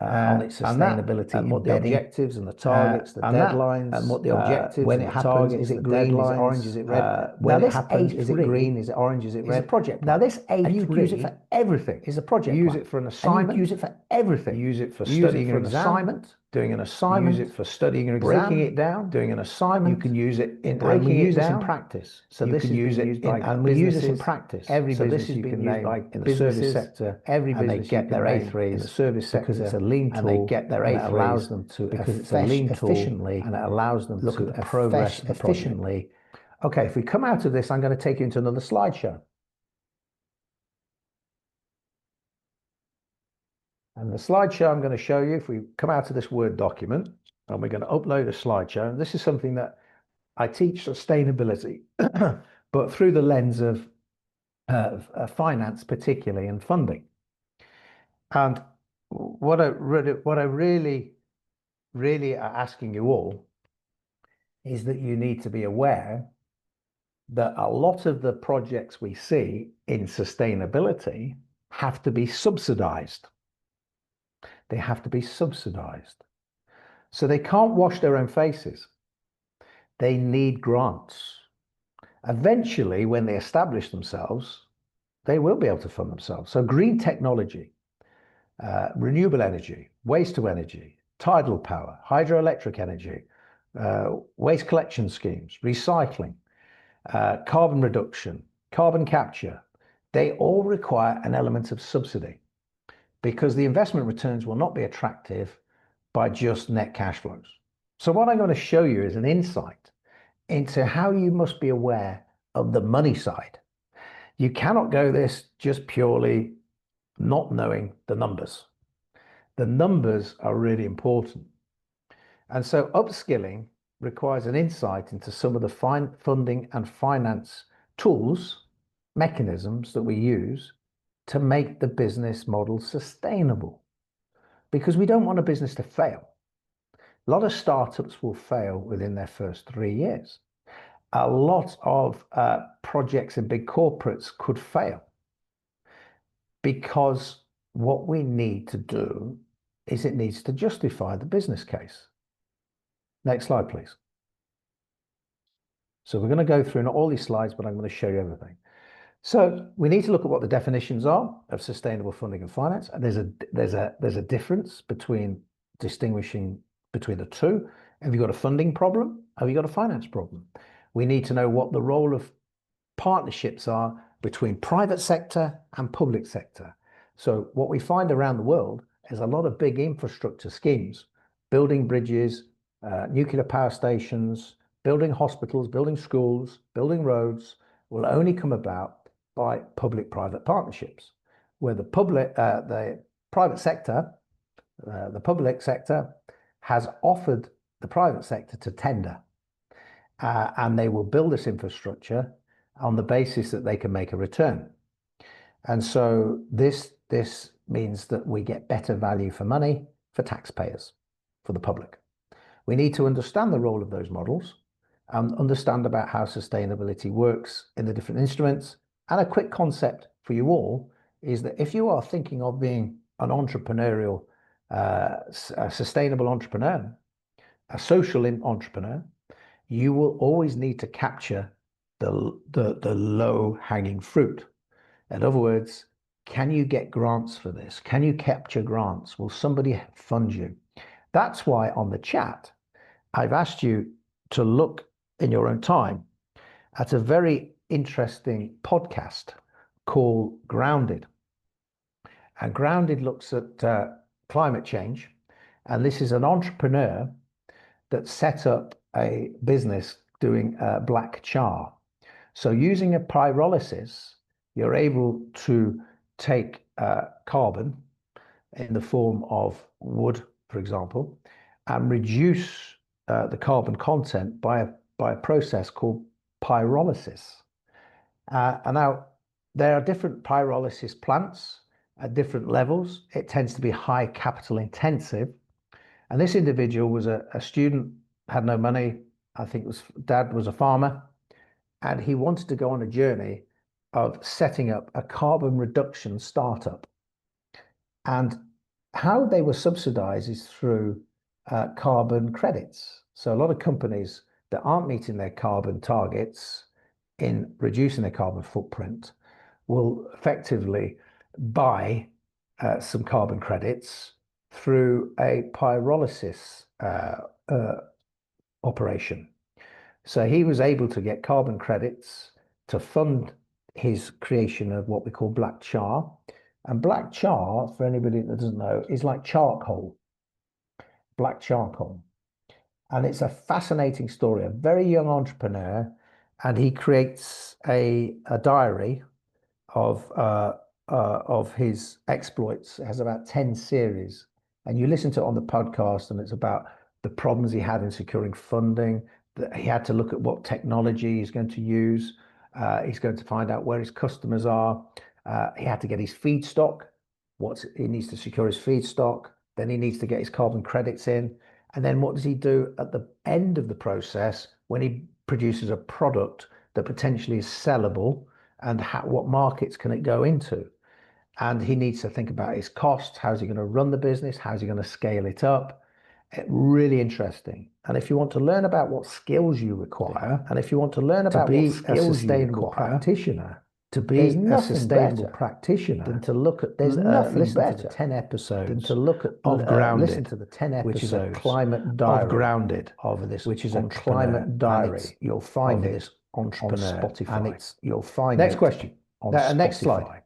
On its sustainability and what the objectives and the targets, the deadlines, and what the objectives when and it the happens, targets, is it green, is it orange, is it red? When it happens, is it green, is it orange, is it red? It's a project. Now this A3, and you use it for everything. Is a project. You use it for an assignment. You use it for everything. You use it for studying an assignment. Doing an assignment, use it for studying an exam, breaking it down, doing an assignment. You can use it in breaking it in down. practice. So you this can use it used by and we use this in practice. Every so business this has been used by in the service sector. Every business and they get their A3s in the service sector because it's a lean tool, and they get their A3s and it allows them to because it's a lean tool efficiently, and it allows them look to at the progress efficiently. Okay, if we come out of this, I'm going to take you into another slideshow. And the slideshow I'm going to show you, if we come out of this Word document, and we're going to upload a slideshow, and this is something that I teach sustainability, but through the lens of finance particularly, and funding. And what I really are asking you all is that you need to be aware that a lot of the projects we see in sustainability have to be subsidized. They have to be subsidized. So they can't wash their own faces. They need grants. Eventually, when they establish themselves, they will be able to fund themselves. So green technology, renewable energy, waste to energy, tidal power, hydroelectric energy, waste collection schemes, recycling, carbon reduction, carbon capture, they all require an element of subsidy because the investment returns will not be attractive by just net cash flows. So what I'm going to show you is an insight into how you must be aware of the money side. You cannot go this just purely not knowing the numbers. The numbers are really important. And so upskilling requires an insight into some of the funding and finance tools, mechanisms that we use to make the business model sustainable. Because we don't want a business to fail. A lot of startups will fail within their first 3 years. A lot of projects in big corporates could fail because what we need to do is it needs to justify the business case. Next slide, please. So we're going to go through not all these slides, but I'm going to show you everything. So we need to look at what the definitions are of sustainable funding and finance. And there's a difference between distinguishing between the two. Have you got a funding problem? Have you got a finance problem? We need to know what the role of partnerships are between private sector and public sector. So what we find around the world is a lot of big infrastructure schemes, building bridges, nuclear power stations, building hospitals, building schools, building roads will only come about by public-private partnerships, where the private sector, the public sector has offered the private sector to tender, and they will build this infrastructure on the basis that they can make a return. And so this means that we get better value for money for taxpayers, for the public. We need to understand the role of those models and understand about how sustainability works in the different instruments. And a quick concept for you all is that if you are thinking of being an entrepreneurial, a sustainable entrepreneur, a social entrepreneur, you will always need to capture the low-hanging fruit. In other words, can you get grants for this? Can you capture grants? Will somebody fund you? That's why on the chat, I've asked you to look in your own time at a very interesting podcast called Grounded. And Grounded looks at climate change. And this is an entrepreneur that set up a business doing black char. So using a pyrolysis, you're able to take carbon in the form of wood, for example, and reduce the carbon content by a process called pyrolysis. And now there are different pyrolysis plants at different levels. It tends to be high capital intensive. And this individual was a student, had no money. I think dad was a farmer, and he wanted to go on a journey of setting up a carbon reduction startup. And how they were subsidized is through carbon credits. So a lot of companies that aren't meeting their carbon targets in reducing their carbon footprint will effectively buy some carbon credits through a pyrolysis operation. So he was able to get carbon credits to fund his creation of what we call black char. And black char, for anybody that doesn't know, is like charcoal, black charcoal. And it's a fascinating story, a very young entrepreneur, and he creates a diary of his exploits. It has about 10 series. And you listen to it on the podcast, and it's about the problems he had in securing funding, that he had to look at what technology he's going to use. He's going to find out where his customers are. He had to get his feedstock. He needs to secure his feedstock. Then he needs to get his carbon credits in. And then what does he do at the end of the process when he produces a product that potentially is sellable, and what markets can it go into? And he needs to think about his costs. How's he going to run the business? How's he going to scale it up? Really interesting. And if you want to learn about what skills you require, and if you want to learn about what skills a sustainable practitioner, to be a sustainable practitioner than to look at listen to the 10 episodes than to look at of Grounded, listen to the 10 episodes which is a climate diary of Grounded of this, which is a climate diary. You'll find it this entrepreneur on Spotify, and you'll find next it question on next Spotify. slide.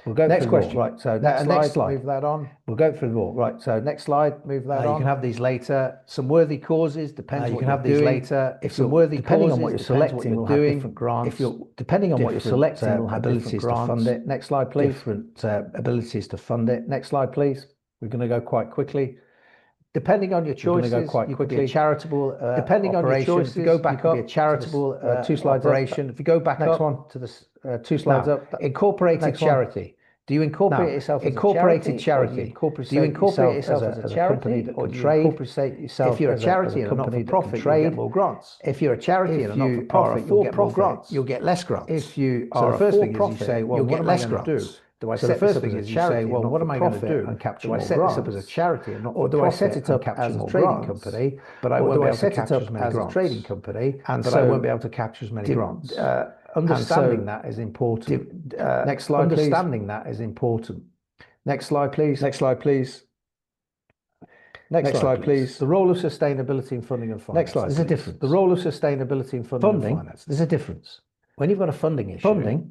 We'll go next through question. Right. So next slide. Move that on. We'll go through the all. Right. So next slide. Move that on. You can have these later. Some worthy causes depends. You what can you're have these doing. later. If some worthy depending causes, on what you're selecting, what will you're have doing. different grants. If you're depending on what you're selecting, will have abilities different grants. to fund it. Next slide, please. Different abilities to fund it. Next slide, please. We're going to go quite quickly. Depending on your choices, go quite you quickly. could be a charitable depending operation. on your choices, if you go back you up, be a charitable 2 slides operation. Up. If you go back next up one to the 2 slides now, up, incorporated charity. Do you incorporate yourself as incorporated a charity? Do you incorporate yourself as a charity or do you trade? Incorporate yourself if you're a charity as and a not-for-profit, you'll get more grants. If you're a charity and a not-for-profit, you'll get more grants. You'll get less grants. If you so are the first a thing is you say, well, what am I going to do? Do I So set the first this up thing as is a you say, charity well, what am I going to do? and capture Do I more set this up grants? as a charity and not Or do I set it up capture as a more trading grants? company? But I Or won't do be I able to set it capture up as many as a grants. trading company? And but so I won't be able to capture as many grants. Understanding that is important. Next slide, Understanding that is important. Next slide, please. Next slide, please. Next slide, please. The role of sustainability in funding and finance. Next slide. There's a difference. The role of sustainability in funding and finance. There's a difference. When you've got a funding issue,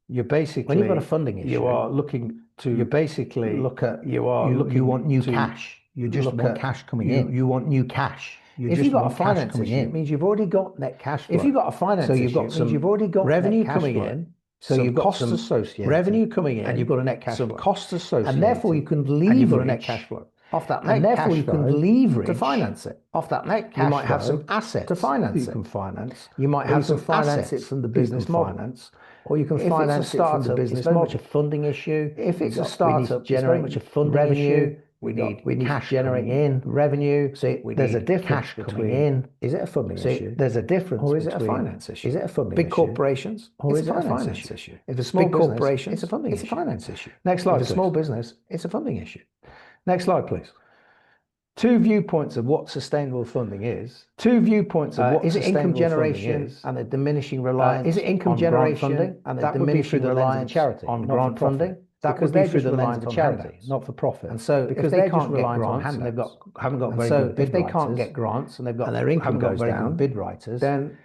you're basically when you've got a funding issue, you are looking to. You basically look at. You are. You want new cash. You just want cash coming in. You want new cash. If you've got a finance issue, it means you've already got net cash flow. If you've got a finance issue, you've got some you've already got revenue coming in. So you've got costs some associated, revenue coming in, and you've got a net cash flow. Some costs associated, and therefore you can leverage. And you've got a net cash flow off that net net cash flow. You flow can leverage to finance it. off that net cash. You might have flow some assets to finance you it. can finance. You might Or have you some can finance assets it from the you business can model. finance, or you can If finance it's a it from startup, the business it's very model. much a funding issue. If it's a We startup, need to it's very generate much a funding revenue. issue. We need cash generating in revenue. See, there's a need difference cash between. coming in. Is it a funding See, issue? there's a difference Or is it a between- finance issue? Is it a funding Big issue? corporations, Or it's is a it a finance finance issue. issue? If it's a small Big business, corporations, it's a funding it's a issue. finance issue. Next slide, If it's a please. small business, it's a funding issue. Next slide, please. Two viewpoints of what sustainable funding is. Two viewpoints of what is it income sustainable funding generation is. and a diminishing reliance? Is it income on grant generation funding and a that would be diminishing through the lens of a reliance charity on not grant for profit? funding? That Because would be they're through just the lens reliant of on charity, handouts. not for profit. And so because if they they can't can't get get grants grants and they've got haven't got and very so good bid if they writers, can't get grants and they've got and their income haven't got goes very down, good bid writers, then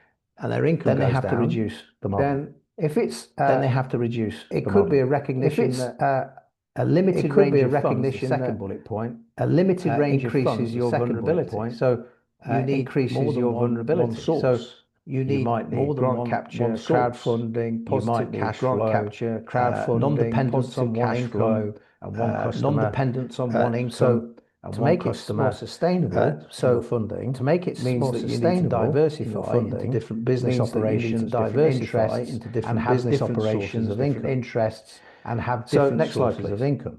they have down, to reduce the model. then if it's then they have to reduce. it the could model. be a If recognition it's that a limited it could range be a of funds, the recognition second that bullet point, a limited range of increases funds, the your second bullet vulnerability. point. So you need increases more than your one vulnerability. source. So you need might need more than grant one capture, one source. crowdfunding, You positive might need cash grant flow, capture, crowdfunding, non-dependence on positive one cash income, flow, and one customer. non-dependence on one income. So and to one make it customer. more sustainable, So funding to make it means more that you need to sustainable, diversify your funding into different business means that you need to operations, different diversify interests, into different and have business different operations sources of different income. interests, and have So different next slide, sources of please. income.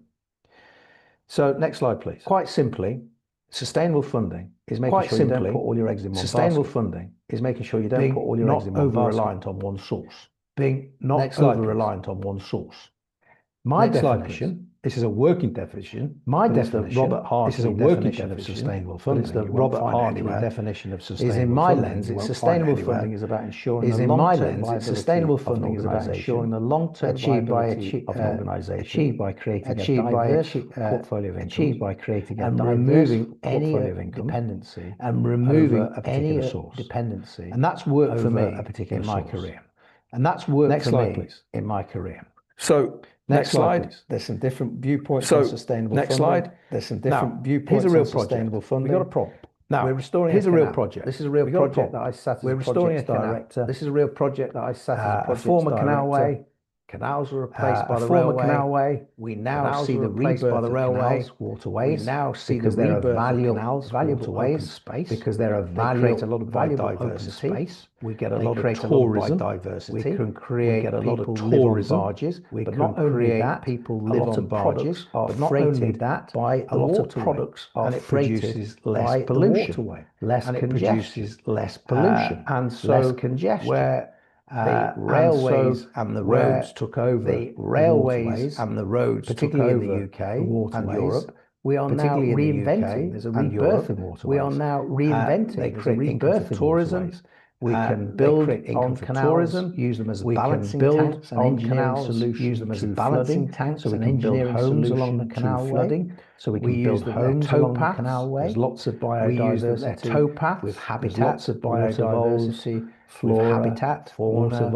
So next slide, please. Quite simply, sustainable funding is making sure you don't put all your eggs in one basket. Sustainable funding is making sure you don't put all your eggs in one basket. Not over-reliant on one source. Being not over-reliant on one source. My definition, this is a working definition. My definition, Robert Hartley, this is a working definition of sustainable funding. It's the Robert Hartley definition of sustainable funding. Is in my lens, it's sustainable funding is about ensuring the long-term viability sustainable funding is about ensuring the long-term viability of an organisation, achieved by creating a diverse portfolio of income, achieved by creating a diverse portfolio of income, dependency, and removing a particular source dependency, and that's worked for me in my career, and that's worked for me in my career. So. Next slide. Please. There's some different viewpoints on sustainable funding. Next slide. There's some different viewpoints on sustainable funding. We've got a problem. Now, we're restoring here's a real project. This is a real project that I sat as a project director. This is a real project that I sat as a project former canalway. Canals were replaced by the railway. Canalway. We now see the rebirth by the railway. Waterways. We now see the rebirth of canals, valuable open space, because they're a create a lot of biodiversity. Space. We get a lot of tourism. Diversity. We can create a lot of tourism barges. We can create people live on barges. But not only that, by a lot of products are freighted less pollution, less congestion, less pollution, and so less congestion. Where the railways and the roads took over. The railways and the roads, particularly in the UK and Europe, we are now reinventing. There's a rebirth in waterways. We are now reinventing. There's a rebirth in tourism. We can build on canals, use them as balancing tanks and engineering solutions. Use them as balancing tanks, so we can build homes along the canalway. So we can build homes along the canalway. There's lots of biodiversity. Towpaths with habitat. There's lots of biodiversity, flora, habitat, fauna,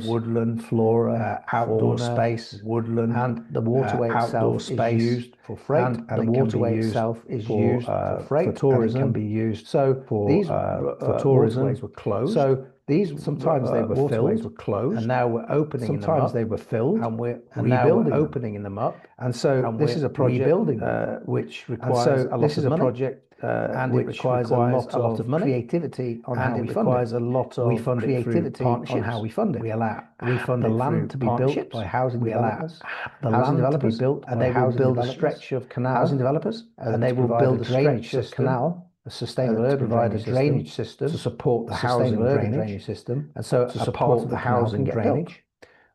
woodland, flora, outdoor space, woodland, and the waterway itself is used for freight. And the waterway itself is used for freight, for tourism. Can be used. So these for tourism waterways were closed. So these sometimes they were filled, were closed, and now we're opening. Sometimes they were filled, and we're rebuilding, opening them up. And so this is a project rebuilding, which requires a lot of money. Project. And it requires a lot of money, creativity on how we fund it. Requires a lot of creativity on how we fund it. We fund the land to be built by housing developers. The land to be built, and they will build a stretch of canal. Housing developers, and they will build a stretch of canal, a sustainable urban drainage system to support the housing drainage system, and so to support the housing drainage.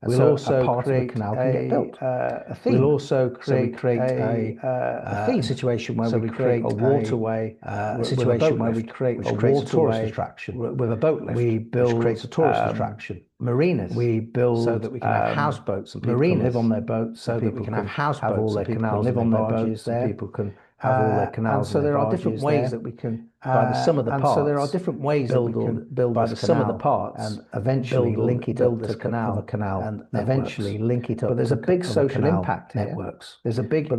We'll also create a theme. We'll also create a theme situation where we create a waterway, a situation where we create a waterway attraction with a boat lift. We build, which creates a tourist attraction. Marinas. We build so that we can have houseboats and people can live on their boats. So that we can have houseboats, all their canals, live on their barges there. People can have all their canals. So there are different ways that we can, by the sum of the parts. So there are different ways that we can build by the sum of the parts, and eventually link it up to the canal, and eventually link it up. But there's a big social impact networks. There's a big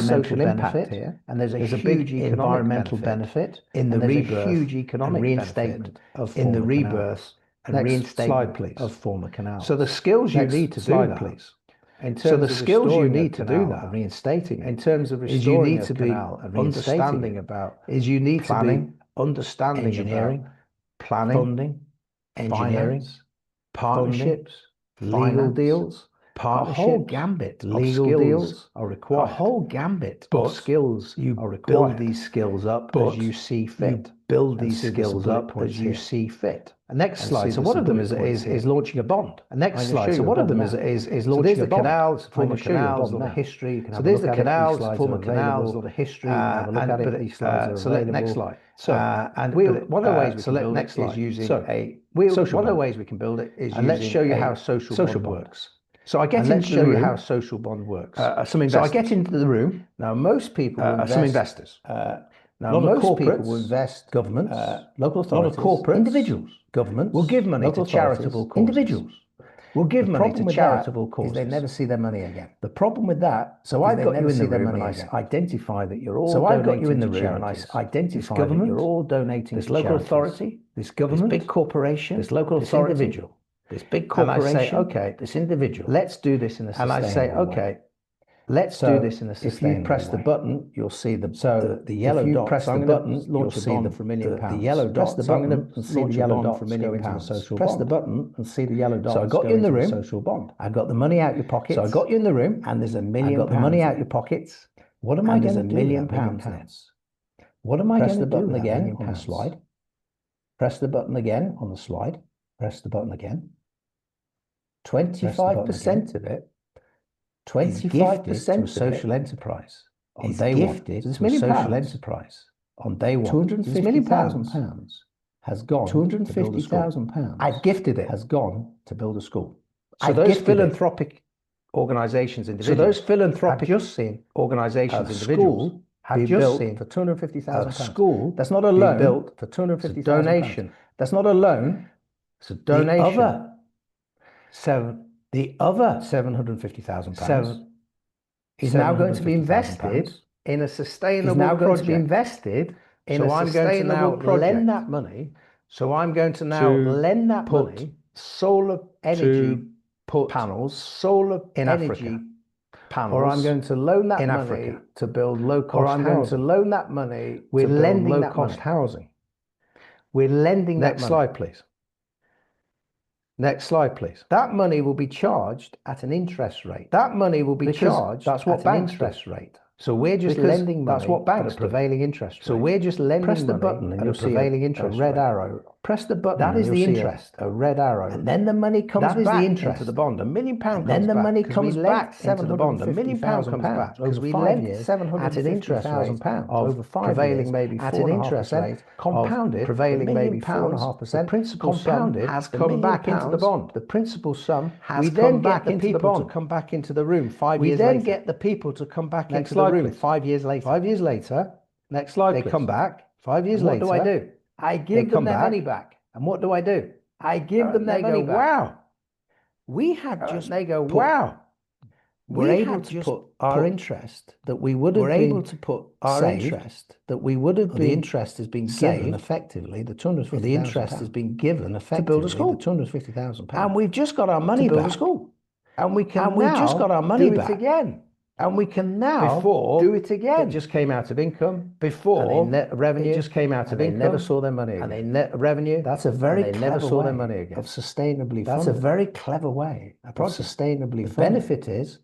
social impact here, and there's a huge environmental benefit in the rebirth, huge economic reinstatement of in the rebirth and reinstatement of former canals. So the skills you need to do that, please. So the skills you need to do that, reinstating, in terms of restoring a canal and understanding about, is you need to be understanding engineering, planning, funding, engineering, partnerships, legal deals, partnerships, a whole gambit of skills are required. A whole gambit of skills are required. Build these skills up as you see fit. Build these skills up as you see fit. Next slide. So one of them is launching a bond. Next slide. So one of them is launching a bond. Canals, former canals, or the history. So there's the canals, former canals, or the history. Have a look at it. These slides are available. Next slide. So and one of the ways we can build it is using a social. One of the ways we can build it is using. And let's show you how social bond works. So I get into the room. How social bond works. Some investors. So I get into the room. Now most people invest. Some investors. Now, most people will invest, governments, local authorities, corporates, individuals, governments will give money to charitable causes. Individuals will give money to charitable causes. They never see their money again. The problem with that, so I've got you in the room and I identify that you're all. So I've got you in the room and I identify that you're all donating. This local authority, this government, this big corporation, this local authority, this individual, this big corporation. And I say, okay, this individual. Let's do this in a sustainable way. And I say, okay. Let's do this in a sustainable way. If you press the button, you'll see the yellow dot. If you press the button, you'll see the million pounds. The yellow dot. Press the button and see the yellow dot for £1 million. Press the button and see the yellow dot. So I got you in the room. Social bond. I got the money out your pockets. So I got you in the room, and there's £1 million. I got the money out your pockets. What am I going to do? £1 million pounds. What am I going to do? Press the button again on the slide. Press the button again on the slide. Press the button again. 25% of it. 25% social enterprise on day one. So this £1 million enterprise on day one. £250,000 has gone. £250,000. I've gifted it. Has gone to build a school. So those philanthropic organisations, individuals. So those philanthropic organisations, individuals have just seen for £250,000. School. That's not a loan. Built for £250,000. Donation. That's not a loan. It's a donation. The other £750,000 is now going to be invested in a sustainable project. Is now going to be invested in a sustainable project. Lend that money. So I'm going to now lend that money. Solar energy panels, solar energy panels, or I'm going to loan that money to build low-cost housing. Or I'm going to loan that money. We're lending low-cost housing. We're lending that money. Next slide, please. Next slide, please. That money will be charged at an interest rate. That money will be charged. That's what banks interest rate. So we're just lending money. That's what banks at a prevailing interest rate. So we're just lending Press the money button and at you'll a see prevailing interest a red rate. arrow. Press the button. That and is you'll the see interest. A red arrow. And then the money comes That is back the interest into the bond. £1 million comes back. Then the money comes back into the bond. £1 million comes back because we lent £750,000 over 5 prevailing years maybe at an interest 4.5% rate compounded, prevailing maybe £4.5%. The principal sum has come back into the bond. The principal sum has come back into the bond. Come back into the room 5 years later. We then get the people to come back into the room please. 5 years later. 5 years later. Next slide, They please. come back 5 years later. What do I do? I give them their money back. And what do I do? I give them their money back. Wow. We had just. They go, wow. We're able to put our interest that we would have We're able to put our interest that we would have been. The interest has been given effectively. The £250,000. The interest has been given effectively to build a school. The £250,000. And we've just got our money to build back. a school. And we can we've just got our money do back. it again. And we can now do it again. It just came out of income. Before net revenue. It just came out of income. They never saw their money again. And they net revenue. That's a very clever never saw way their money again. Of sustainably That's funded. a very clever way of sustainably the funded. benefit is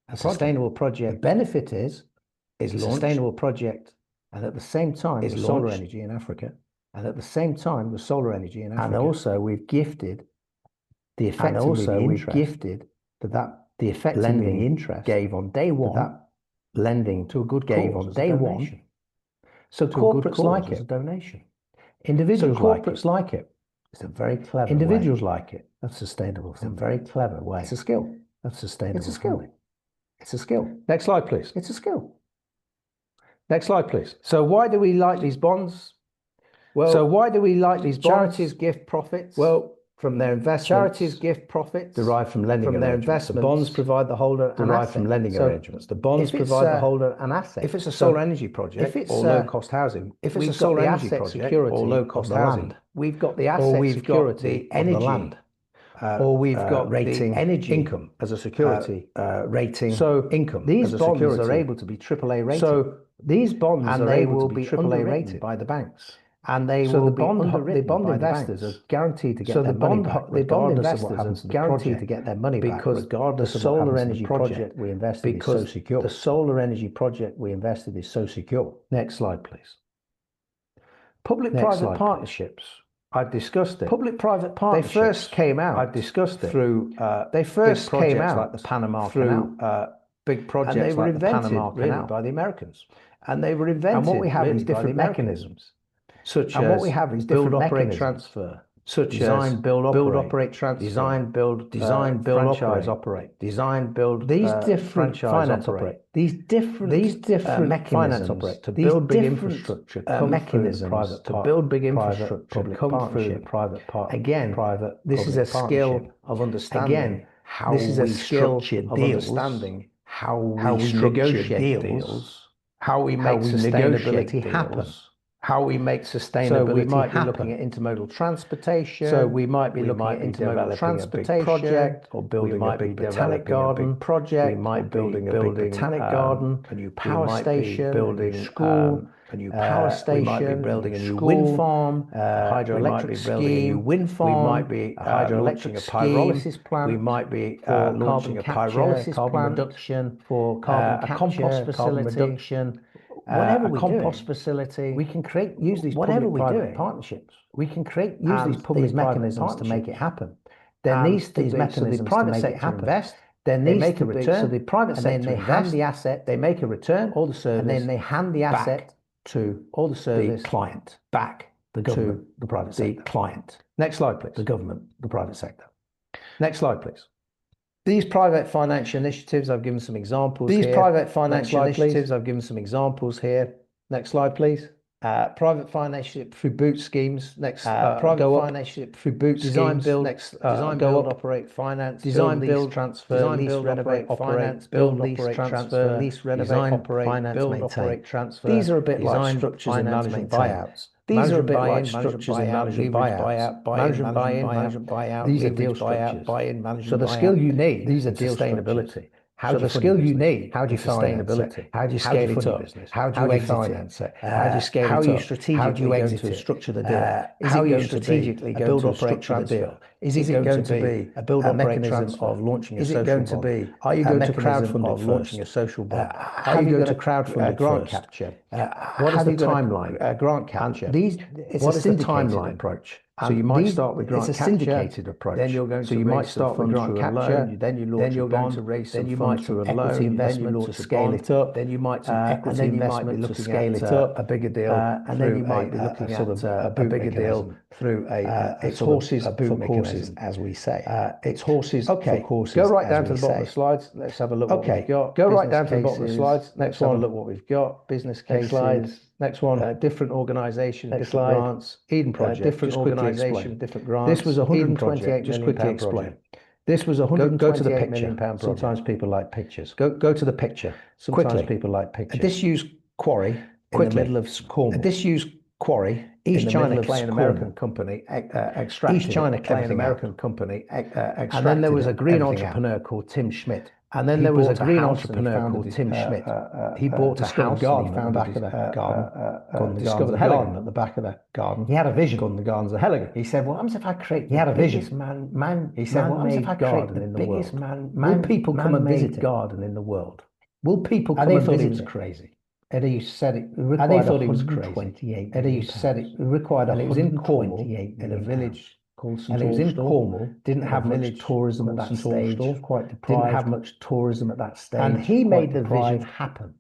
a sustainable project. The benefit is a sustainable project, and at the same time is solar energy in Africa. And at the same time with solar energy in Africa. And also we've gifted the effective lending interest gave on day one. That lending to a good gave cause on day one. So corporates like it. A donation. Individuals corporates like it. It's a very clever Individuals way. like it. That's sustainable. It's a very clever way. It's a skill. That's sustainable. It's a skill. Funding. It's a skill. Next slide, please. It's a skill. Next slide, please. So why do we like these bonds? Well, so why do we like these bonds? Charities gift profits. Well, from their investments. Charities gift profits derived from lending from their investments. The bonds provide the holder derived from lending arrangements. The bonds provide the holder an asset. If it's a solar energy project or low-cost housing, if it's a solar energy project security or low-cost housing, we've got the asset security of the land. Or we've got rating the energy income as a security rating. So income. These as bonds security. are able to be AAA rated. So these bonds and are they able will to be AAA rated by the banks. And they So will the bond investors are guaranteed to get so their the money bond back. the bond Regardless investors of what happens are to the guaranteed project, to get their money because back regardless the of what solar happens to energy the project project we invested because is so secure. the solar energy project we invested is so secure. Next slide, please. Public-private partnerships. I've discussed it. Public-private partnerships. They first came out. I've discussed it through. They first came out like the Panama through Canal. big projects and they were like invented the Panama really Canal by the Americans. And they were invented. And what we have really is different mechanisms, such and as what we have is build, different operate, mechanisms, transfer, such design, as build, operate, transfer, design, build, franchise, operate, design, build, these different franchise, operate. These different mechanisms to build big infrastructure mechanisms to build big infrastructure come through the private part. Again, private. This is a skill of understanding. Again, how this is a we skill structure of deals, understanding how we negotiate deals, how we make sustainability happen. How we make sustainability So we might happen. be looking at intermodal transportation. So we might be looking at intermodal transportation project, or building a big botanic garden project. We might be building a big botanic garden, a new power station, building a school, a new power station. We might be building a new school, wind farm, hydroelectric building a new scheme. wind farm. We might be launching a pyrolysis plant. We might be for launching a carbon pyrolysis carbon plant reduction, for carbon capture, compost facility. carbon reduction. Whatever a we compost do, facility. we can use these public-private partnerships. We can use these public mechanisms to make it happen. There And needs to these be mechanisms so the private to make sector it happen. invest. There They needs make to a be, return. so the private and sector then they invest, hand the asset. they make a return, All the service. and then they hand the asset to all the service the client. back The government. to the private The sector. client. Next slide, please. The government. The private sector. Next slide, please. These private financial initiatives, I've given some examples These here. private financial Next slide, initiatives, please. I've given some examples here. Next slide, please. Private financing through boot schemes. Next, private financing through boot Design, schemes. build, Next, design, go build, up. operate, finance, Design, build, build, lease, transfer, design, lease, build, renovate, operate, finance, build, lease, operate, transfer, lease, renovate, design, operate, finance, build, maintain. operate, transfer. These are a bit design, like structures in finance, management maintain. buyouts. These are a bit like buy-in, structures in buyout, management leverage buyouts. management buy-in, management buyout. These are leverage deal buyout, structures. buy-in, management So the buyout. skill you need These are in deal sustainability structures. How do you skill you need? How do you sustainability? How do you scale it up? How do you finance it? How do you scale it up? How do you strategically going to structure the deal? How you strategically going to structure the deal? Is it going to be a build mechanism of launching a social bond? Are you going to crowdfund of launching a social bond? Are you going to crowdfund a grant capture? What is the timeline? Grant capture. What is the timeline approach? So you might start with grant capture. It's a syndicated approach. Then you're going to you might start with grant capture. Then you launch a bond. Then you might do equity investment to scale it up. Then you might do equity investment to scale it up. A bigger deal. And then you might be looking at a bigger deal through it's horses for courses, as we say. It's horses for courses. Go right down to the bottom of the slides. Let's have a look what we've got. Go right down to the bottom of the slides. Next one. Look what we've got. Business cases. Next one, different organisation, different grants. Eden project, different organisation, different grants. This was a 128 million pound project. This was a 128 million pound project. Sometimes people like pictures. Go to the picture. Sometimes people like pictures. A disused quarry in the middle of Cornwall. A disused quarry. East China Clay, an American company, extracted. East China Clay, an American company, extracted. And then there was a green entrepreneur called Tim Schmidt. And then there was a green entrepreneur called Tim Schmidt. He bought a house and he found back of the garden. Discovered a garden at the back of the garden. He had a vision. The gardens of Helligan. He said, "What happens if I create?" He had a vision. He said, "What happens if I create the biggest will people come and visit garden in the world? Will people come and visit?" He was crazy. Eddie said it required. And they thought he was crazy. Eddie said it required. And it was in Cornwall, in a village. And it was in Cornwall, didn't have much tourism at that stage, quite deprived, didn't have much tourism at that stage. And he made the vision happen.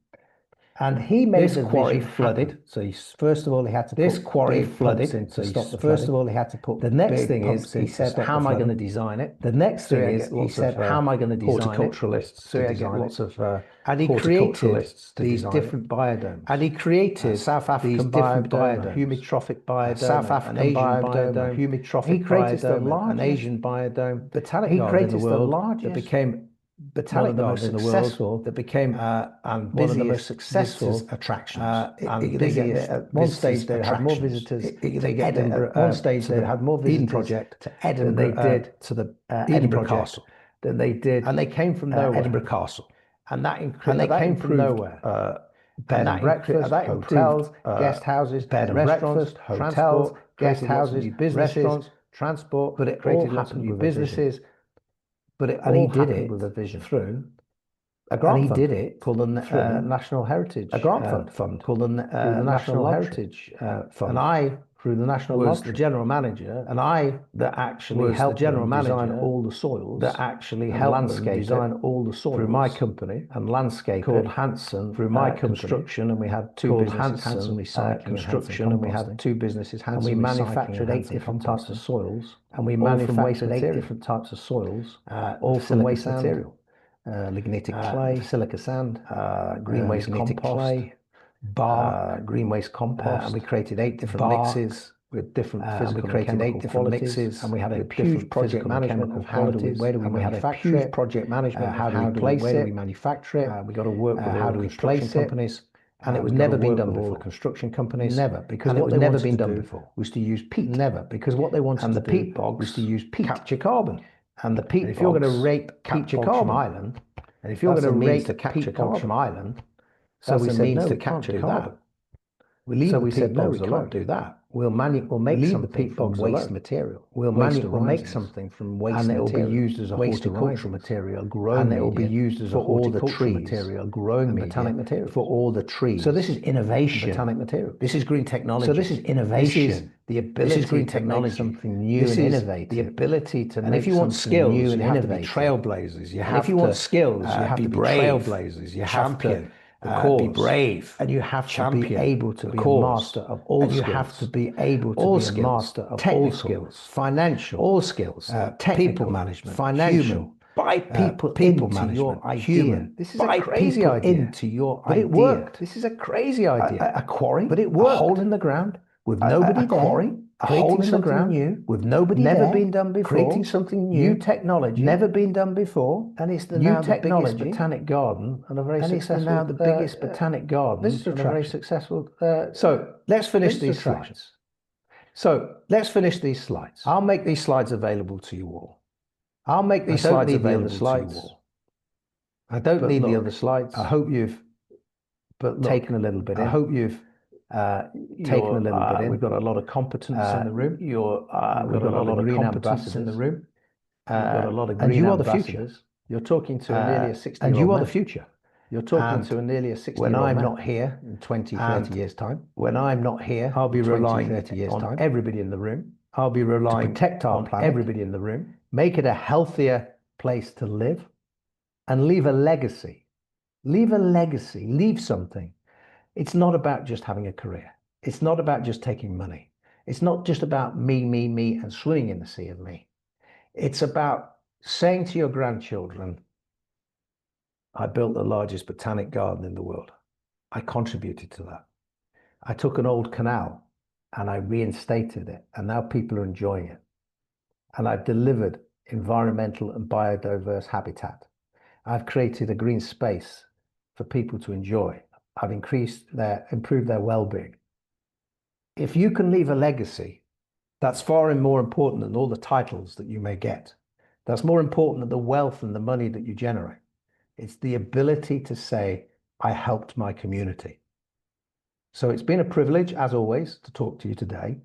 And he made the quarry flooded. So first of all, he had to this quarry flooded to stop the flooding. First of all, he had to put the next thing is he said, "How am I going to design it?" The next thing is he said, "How am I going to design it?" Horticulturalists. So he got lots of and he created these different biodomes. And he created South African biodome, humidtrophic biodome, South African biodome, humidrophic biodome. He created the largest Asian biodome, botanic garden in the world that became botanic garden in the world that became and one of the most successful attractions. At one stage they had more visitors to Edinburgh. At one stage they had more visitors to Edinburgh than they did to the Edinburgh Castle. Than they did, and they came from nowhere. Edinburgh Castle, and they came from nowhere. Bed and breakfast, hotels, guest houses, bed and breakfast, hotels, guest houses, restaurants, transport. But it created lots of new businesses. But it all happened with a vision through a grant fund. He did it called the National Heritage Fund called the National Heritage Fund. And I, through the National was the general manager, and I that actually helped the general manager design all the soils. That actually helped landscape design all the soils through my company and landscape called Hanson through my construction, and we had two businesses. Hanson Recycling construction, and we had two businesses. And we manufactured 8 different types of soils, and we manufactured 8 different types of soils, all from waste material, lignitic clay, silica sand, green waste compost. Green waste compost, and we created 8 different mixes with different physical and chemical mixes, and we had a huge project management of how do we manufacture it, project management how do we place it, where do we manufacture it, we got to work with how do we place companies, and it was never been done before. Construction companies never, because what had never been done before was to use peat, never, because what they wanted to do peat bogs was to use peat, capture carbon, and the peat. If you're going to rape capture carbon from Ireland, and if you're going to rape the capture carbon from Ireland. So we said, no, to capture carbon. We said, no, we can't do that. We'll make something from waste material. We'll make something from waste material. And it will be used as a horticultural material, growing media. And it will be used as a horticultural material, growing media. Botanic material. For all the trees. So this is innovation. Botanic material. This is green technology. So this is innovation. This is the ability this is green technology. To make something new and innovative. The ability to make something new and innovative. Trailblazers. You have to. If you want skills, you have to be trailblazers. You have to. Be brave, and you have to be able to be a master of all skills. You have to be able to be a master of all skills, financial, all skills, people management, financial. Buy people into your idea. This is a crazy idea. Into your idea. But it worked. This is a crazy idea. A quarry, but it worked. A hole in the ground with nobody there. Quarry. A hole in the ground new with nobody never there, been done before, creating something new technology, never been done before, and it's the new technology, biggest botanic garden and a very successful. It's now the biggest botanic garden and a very successful. So let's finish these slides. I'll make these slides available to you all. I'll make these slides available to you all. I don't need the other slides. I hope you've taken a little bit in. I hope you've taken a little bit in. We've got a lot of competence in the room. We've got a lot of green ambassadors in the room. We've got a lot of green ambassadors. You're talking to a nearly a 60-year-old man. And you are the future. You're talking to a nearly a 60-year-old man. When I'm not here in 20, 30 years' time, I'll be relying on everybody in the room. I'll be relying to protect our planet, everybody in the room, make it a healthier place to live, and leave a legacy. Leave a legacy, leave something. It's not about just having a career. It's not about just taking money. It's not just about me, and swimming in the sea of me. It's about saying to your grandchildren, I built the largest botanic garden in the world. I contributed to that. I took an old canal and I reinstated it, and now people are enjoying it. And I've delivered environmental and biodiverse habitat. I've created a green space for people to enjoy. I've improved their well-being. If you can leave a legacy, that's far more important than all the titles that you may get. That's more important than the wealth and the money that you generate. It's the ability to say, I helped my community. So it's been a privilege, as always, to talk to you today.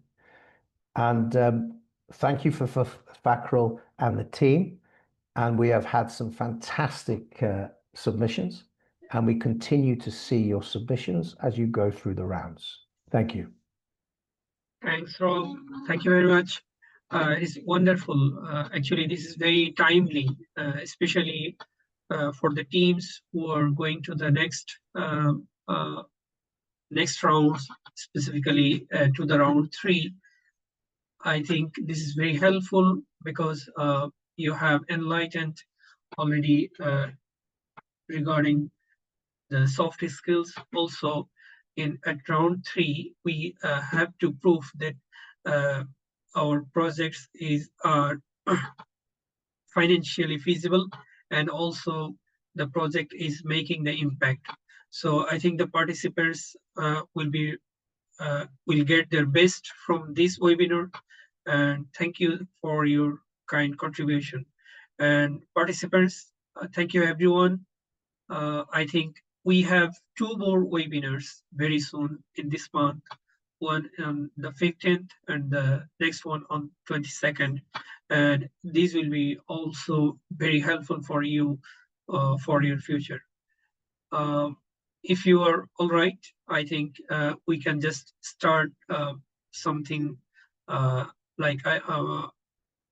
And thank you for Fakrul and the team. And we have had some fantastic submissions, and we continue to see your submissions as you go through the rounds. Thank you. Thanks, Rob. Thank you very much. It's wonderful. Actually, this is very timely, especially for the teams who are going to the next rounds, specifically to the round 3. I think this is very helpful because you have enlightened already regarding the soft skills. Also, at round 3, we have to prove that our projects are financially feasible, and also the project is making the impact. So I think the participants will get their best from this webinar. And thank you for your kind contribution. And participants, thank you everyone. I think we have 2 more webinars very soon in this month. One on the 15th and the next one on 22nd. And these will be also very helpful for you for your future. If you are all right, I think we can just start something like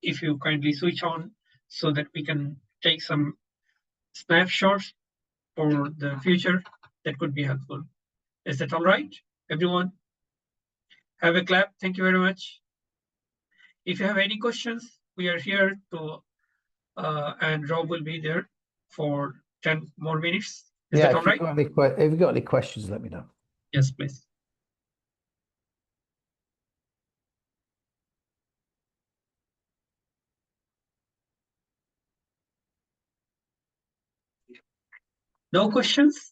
if you kindly switch on so that we can take some snapshots for the future, that could be helpful. Is that all right, everyone? Have a clap. Thank you very much. If you have any questions, we are here to, and Rob will be there for 10 more minutes. Is that all right? If you've got any questions, let me know. Yes, please. No questions?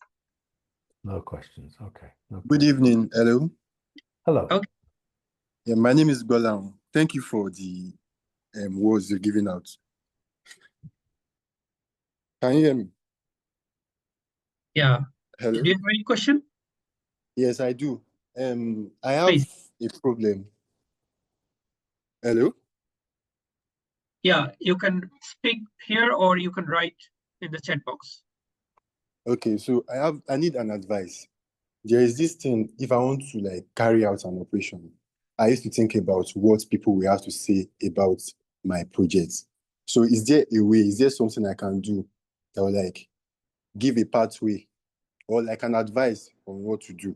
No questions. Okay. No Good evening. Hello. Hello. Okay. Yeah, my name is Golan. Thank you for the words you're giving out. Can you hear me? Yeah. Hello. Do you have any question? Yes, I do. I have a problem. Hello. Yeah, you can speak here or you can write in the chat box. Okay, so I need an advice. There is this thing, if I want to like carry out an operation, I used to think about what people will have to say about my project. So is there a way, is there something I can do that will like give a pathway or like an advice on what to do?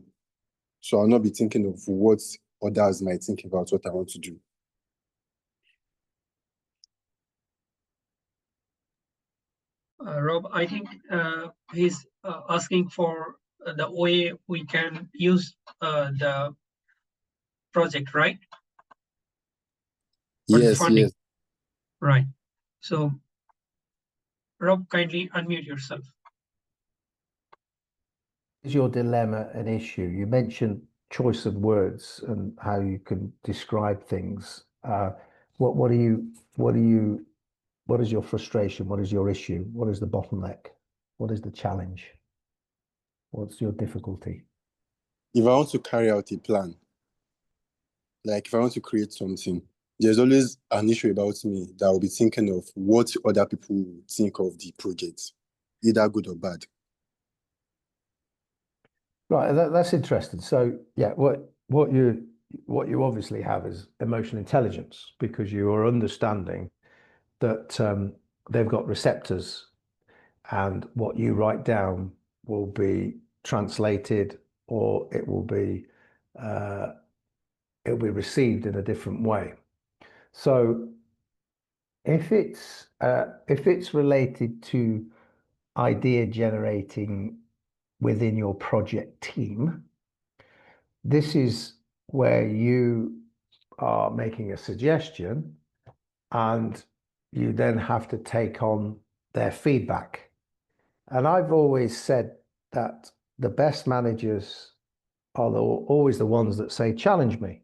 So I'll not be thinking of what others might think about what I want to do. Rob, I think he's asking for the way we can use the project, right? For the Yes, funding. yes. Right. So, Rob, kindly unmute yourself. Is your dilemma an issue? You mentioned choice of words and how you can describe things. What is your frustration? What is your issue? What is the bottleneck? What is the challenge? What's your difficulty? If I want to carry out a plan, like if I want to create something, there's always an issue about me that I'll be thinking of what other people think of the project, either good or bad. Right, that's interesting. So yeah, what you obviously have is emotional intelligence, because you are understanding that they've got receptors, and what you write down will be translated, or it'll be received in a different way. So if it's related to idea generating within your project team, this is where you are making a suggestion, and you then have to take on their feedback. And I've always said that the best managers are always the ones that say, challenge me.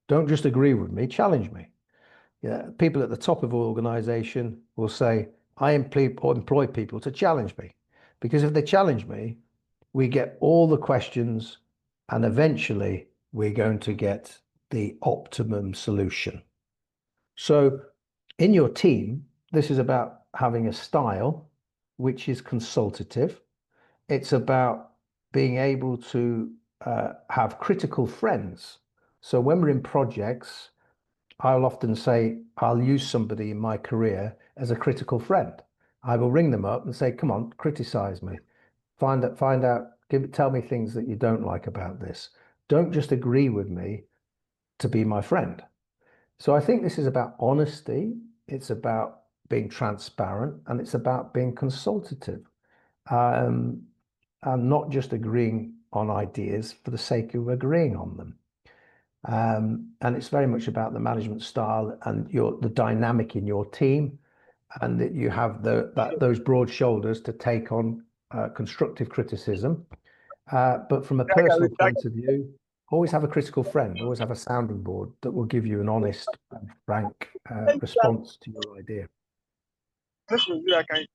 Don't just agree with me, challenge me. Yeah, people at the top of an organization will say, I employ people to challenge me, because if they challenge me, we get all the questions, and eventually we're going to get the optimum solution. So in your team, this is about having a style which is consultative. It's about being able to have critical friends. So when we're in projects, I'll often say, I'll use somebody in my career as a critical friend. I will ring them up and say, come on, criticize me. Find out, tell me things that you don't like about this. Don't just agree with me to be my friend. So I think this is about honesty. It's about being transparent, and it's about being consultative, and not just agreeing on ideas for the sake of agreeing on them. And it's very much about the management style and the dynamic in your team, and that you have those broad shoulders to take on constructive criticism. But from a personal point of view, always have a critical friend, always have a sounding board that will give you an honest and frank response to your idea. Okay.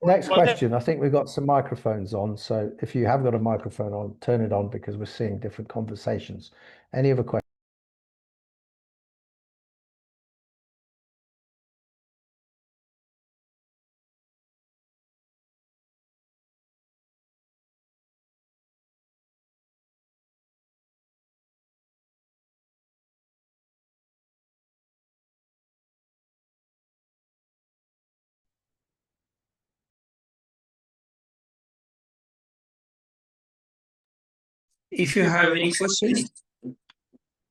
Next question. I think we've got some microphones on. So if you have got a microphone on, turn it on, because we're seeing different conversations. Any other questions? If you have any questions,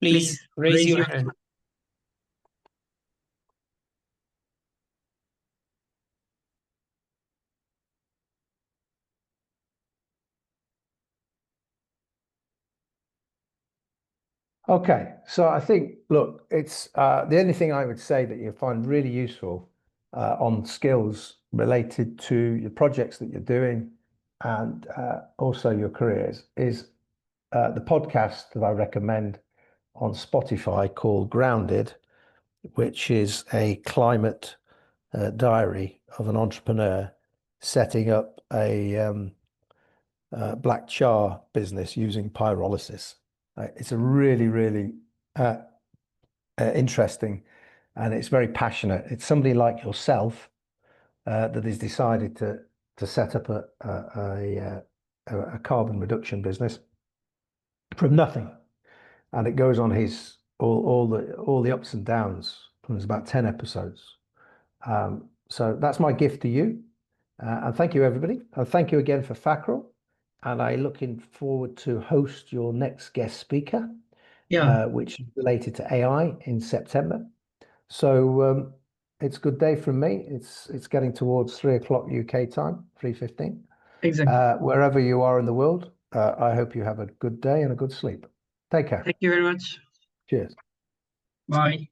please raise your hand. Okay, so I think, look, it's the only thing I would say that you find really useful on skills related to your projects that you're doing, and also your careers, is the podcast that I recommend on Spotify called Grounded, which is a climate diary of an entrepreneur setting up a black char business using pyrolysis. It's a really, really interesting, and it's very passionate. It's somebody like yourself that has decided to set up a carbon reduction business from nothing, and it goes on his all the ups and downs. There's about 10 episodes. So that's my gift to you, and thank you, everybody. And thank you again for Fackrell. And I'm looking forward to host your next guest speaker, which is related to AI in September. So it's a good day from me. It's getting towards 3 o'clock UK time, 3:15. Exactly. Wherever you are in the world, I hope you have a good day and a good sleep. Take care. Thank you very much. Cheers. Bye.